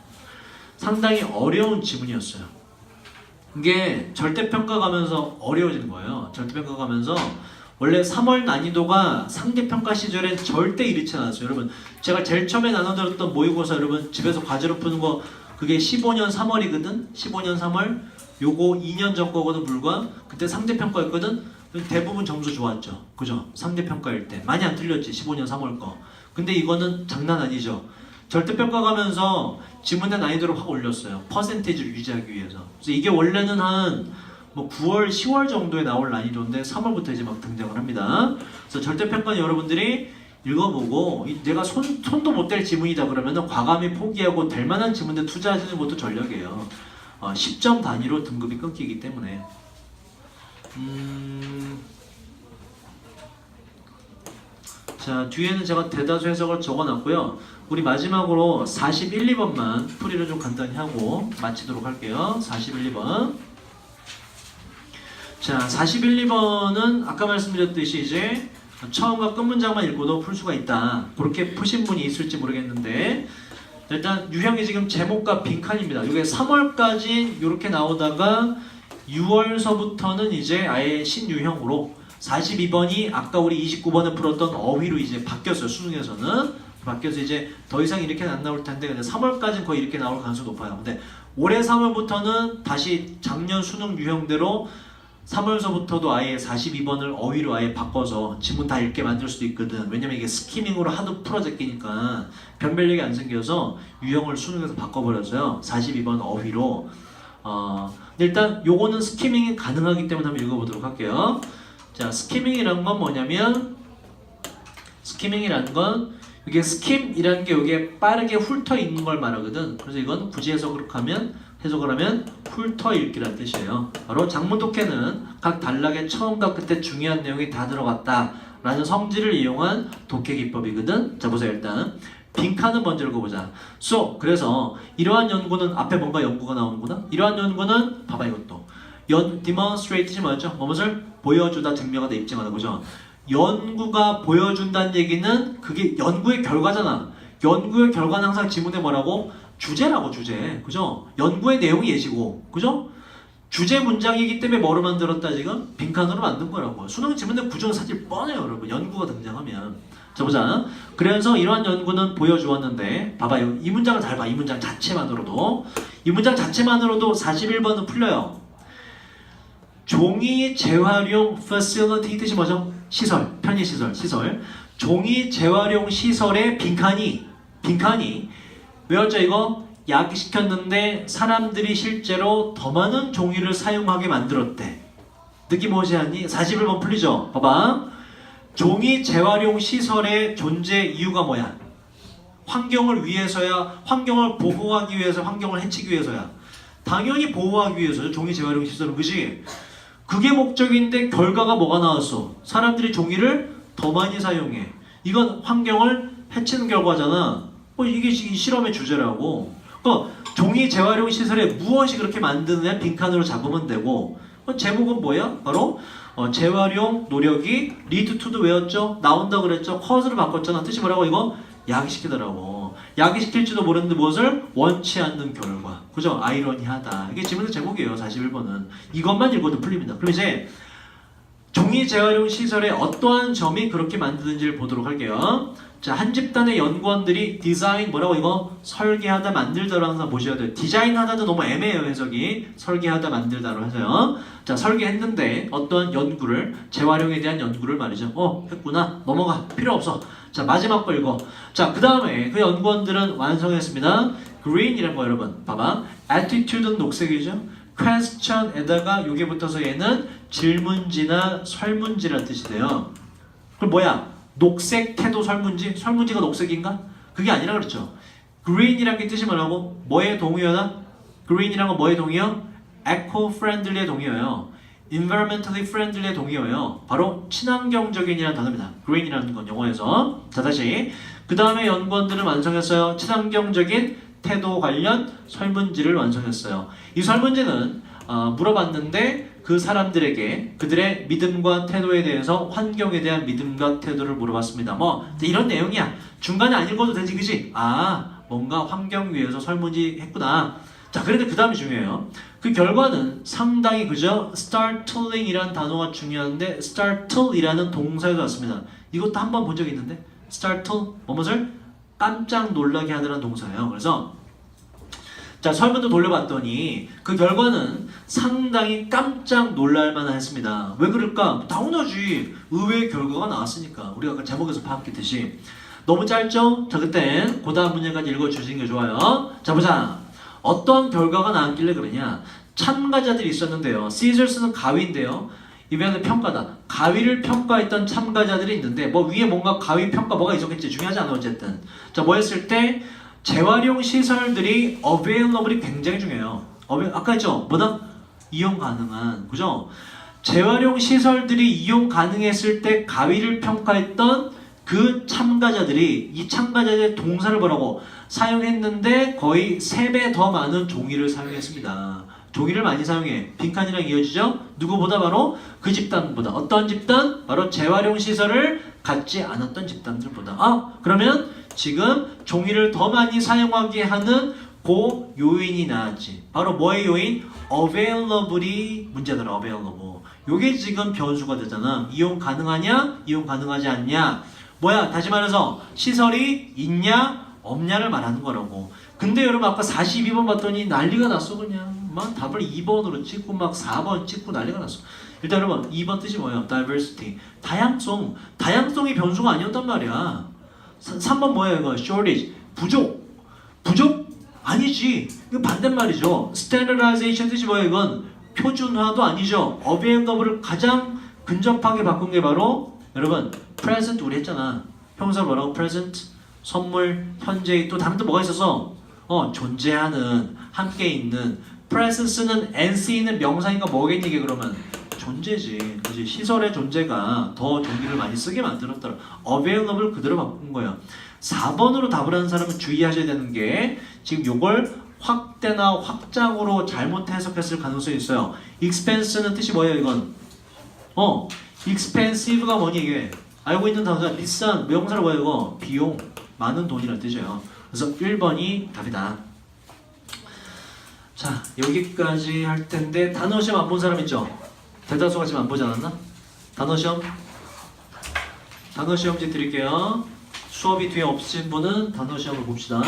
상당히 어려운 지문이었어요. 이게 절대평가 가면서 어려워지는 거예요. 절대평가 가면서 원래 3월 난이도가 상대평가 시절엔 절대 이렇지 않았어요. 여러분, 제가 제일 처음에 나눠드렸던 모의고사 여러분 집에서 과제로 푸는 거 그게 15년 3월이거든? 15년 3월? 요거 2년 전 거거든 불과. 그때 상대평가였거든? 대부분 점수 좋았죠. 그죠? 상대평가일 때. 많이 안 틀렸지 15년 3월 거. 근데 이거는 장난 아니죠. 절대평가 가면서 지문의 난이도를 확 올렸어요. 퍼센테이지를 유지하기 위해서. 그래서 이게 원래는 한 뭐 9월, 10월 정도에 나올 난이도인데 3월부터 이제 막 등장을 합니다. 그래서 절대평가는 여러분들이 읽어보고 내가 손도 못 댈 지문이다 그러면은 과감히 포기하고 될 만한 지문에 투자하시는 것도 전략이에요. 10점 단위로 등급이 끊기기 때문에. 자, 뒤에는 제가 대다수 해석을 적어놨고요. 우리 마지막으로 41, 2번만 풀이를 좀 간단히 하고 마치도록 할게요. 41, 2번. 자, 41, 2번은 아까 말씀드렸듯이 이제 처음과 끝 문장만 읽고도 풀 수가 있다. 그렇게 푸신 분이 있을지 모르겠는데 일단 유형이 지금 제목과 빈칸입니다. 이게 3월까지 이렇게 나오다가 6월서부터는 이제 아예 신유형으로 42번이 아까 우리 29번에 풀었던 어휘로 이제 바뀌었어요. 수능에서는 바뀌어서 이제 더 이상 이렇게 안 나올 텐데 근데 3월까지는 거의 이렇게 나올 가능성이 높아요. 근데 올해 3월부터는 다시 작년 수능 유형대로 3월서부터도 아예 42번을 어휘로 아예 바꿔서 지문 다 읽게 만들 수도 있거든. 왜냐면 이게 스키밍으로 하도 풀어제끼니까 변별력이 안 생겨서 유형을 수능에서 바꿔버려서요. 42번 어휘로. 근데 일단 요거는 스키밍이 가능하기 때문에 한번 읽어보도록 할게요. 자, 스키밍이란 건 뭐냐면 스키밍이란 건 이게 스킴이라는 게 여기에 빠르게 훑어 읽는 걸 말하거든. 그래서 이건 굳이 해석을 하면 훑어 읽기란 뜻이에요. 바로 장문 독해는 각 단락의 처음과 끝에 중요한 내용이 다 들어갔다 라는 성질을 이용한 독해 기법이거든. 자, 보세요. 일단 빈칸은 먼저 읽어보자. 그래서 이러한 연구는 앞에 뭔가 연구가 나오는구나. 이러한 연구는 봐봐 이것도 demonstrate지 뭐였죠? 무엇을 보여주다, 증명하다, 입증하다. 그죠? 연구가 보여준다는 얘기는 그게 연구의 결과잖아. 연구의 결과는 항상 지문에 뭐라고? 주제라고. 주제. 그죠? 연구의 내용이 예시고. 그죠? 주제 문장이기 때문에 뭐로 만들었다 지금? 빈칸으로 만든 거라고. 수능 지문의 구조는 사실 뻔해요 여러분. 연구가 등장하면. 자, 보자. 그래서 이러한 연구는 보여주었는데 봐봐요. 이 문장을 잘 봐. 이 문장 자체만으로도. 이 문장 자체만으로도 41번은 풀려요. 종이 재활용 facility 뜻이 뭐죠? 시설, 편의시설, 시설. 종이 재활용 시설의 빈칸이 왜였죠 이거? 야기시켰는데 사람들이 실제로 더 많은 종이를 사용하게 만들었대. 느낌 오지 않니? 41번 풀리죠? 봐봐. 종이 재활용 시설의 존재 이유가 뭐야? 환경을 위해서야, 환경을 보호하기 위해서, 환경을 해치기 위해서야. 당연히 보호하기 위해서죠. 종이 재활용 시설은. 그지? 그게 목적인데 결과가 뭐가 나왔어? 사람들이 종이를 더 많이 사용해. 이건 환경을 해치는 결과잖아. 이게 이 실험의 주제라고. 종이 재활용 시설에 무엇이 그렇게 만드느냐 빈칸으로 잡으면 되고 제목은 뭐야? 바로 재활용 노력이 lead to도 외웠죠? 나온다 그랬죠? cause를 바꿨잖아. 뜻이 뭐라고 이거? 야기시키더라고. 야기시킬지도 모르는데 무엇을? 원치 않는 결과. 그죠? 아이러니하다. 이게 지문의 제목이에요. 41번은. 이것만 읽어도 풀립니다. 그럼 이제 종이 재활용 시설의 어떠한 점이 그렇게 만드는지를 보도록 할게요. 자, 한 집단의 연구원들이 디자인 뭐라고 이거? 설계하다 만들다로 항상 보셔야 돼요. 디자인하다도 너무 애매해요 해석이. 설계하다 만들다로 해서요. 자, 설계했는데 어떠한 연구를, 재활용에 대한 연구를 말이죠. 했구나. 넘어가. 필요 없어. 자, 마지막 거 읽어. 자, 그 다음에 그 연구원들은 완성했습니다. green이란 거 여러분 봐봐. attitude는 녹색이죠. question에다가 요게 붙어서 얘는 질문지나 설문지란 뜻이 돼요. 그럼 뭐야? 녹색 태도 설문지? 설문지가 녹색인가? 그게 아니라 그랬죠. green이란 게 뜻이 뭐라고? 뭐의 동의어다? green이란 건 뭐의 동의어? eco-friendly의 동의어예요. environmentally friendly의 동의어예요. 바로 친환경적인이라는 단어입니다. green이라는 건 영어에서. 자, 다시 그 다음에 연구원들은 완성했어요. 친환경적인 태도 관련 설문지를 완성했어요. 이 설문지는 물어봤는데 그 사람들에게 그들의 믿음과 태도에 대해서 환경에 대한 믿음과 태도를 물어봤습니다. 이런 내용이야. 중간에 안 읽어도 되지, 그지? 뭔가 환경 위해서 설문지 했구나. 자, 그런데 그 다음이 중요해요. 그 결과는 상당히 그죠? startling이라는 단어가 중요한데 startle이라는 동사에서 왔습니다. 이것도 한번 본 적이 있는데 startle, 뭐뭇을? 깜짝 놀라게 하더라는 동사예요. 그래서 자, 설문도 돌려봤더니 그 결과는 상당히 깜짝 놀랄만한 했습니다. 왜 그럴까? 당연하지. 의외의 결과가 나왔으니까. 우리가 아까 제목에서 파악했듯이 너무 짧죠? 자, 그땐 그 다음 문제까지 읽어주시는 게 좋아요. 자, 보자. 어떤 결과가 나왔길래 그러냐. 참가자들이 있었는데요. Caesars는 가위인데요. 이번에는 평가다. 가위를 평가했던 참가자들이 있는데 뭐 위에 뭔가 가위 평가 뭐가 있었겠지. 중요하지 않아 어쨌든. 자, 뭐 했을 때 재활용 시설들이 available이 굉장히 중요해요. 아까 했죠? 뭐다? 이용 가능한. 그죠? 재활용 시설들이 이용 가능했을 때 가위를 평가했던 그 참가자들이 이 참가자들의 동사를 뭐라고 사용했는데 거의 3배 더 많은 종이를 사용했습니다. 종이를 많이 사용해. 빈칸이랑 이어지죠? 누구보다 바로 그 집단보다. 어떤 집단? 바로 재활용 시설을 갖지 않았던 집단들보다. 그러면 지금 종이를 더 많이 사용하게 하는 그 요인이 나왔지. 바로 뭐의 요인? available이 문제더라. available. 요게 지금 변수가 되잖아. 이용 가능하냐? 이용 가능하지 않냐? 뭐야? 다시 말해서 시설이 있냐? 없냐를 말하는 거라고. 근데 여러분 아까 42번 봤더니 난리가 났어 그냥. 막 답을 2번으로 찍고 막 4번 찍고 난리가 났어. 일단 여러분 2번 뜻이 뭐예요? diversity. 다양성. 다양성이 변수가 아니었단 말이야. 3번 뭐예요 이거? shortage. 부족. 부족? 아니지. 이거 반대말이죠. standardization 뜻이 뭐예요 이건? 표준화도 아니죠. available을 가장 근접하게 바꾼 게 바로 여러분 present 우리 했잖아. 형사 뭐라고? present 선물 현재의 또 다른 또 뭐가 있어서 존재하는 함께 있는 presence는 NC는 명사니까 뭐겠니 이게 그러면 존재지. 그지? 시설의 존재가 더 종이를 많이 쓰게 만들었더라. available 그대로 바꾼 거야. 4번으로 답을 하는 사람은 주의하셔야 되는 게 지금 요걸 확대나 확장으로 잘못 해석했을 가능성이 있어요. expense는 뜻이 뭐예요 이건? expensive가 뭐니 이게? 알고 있는 단어가 비싼 명사로 뭐예요 이거? 비용, 많은 돈이라는 뜻이에요. 그래서 1번이 답이다. 자, 여기까지 할 텐데 단어 시험 안 본 사람 있죠? 대다수가 지금 안 보지 않았나? 단어 시험? 단어 시험지 드릴게요. 수업이 뒤에 없으신 분은 단어 시험을 봅시다.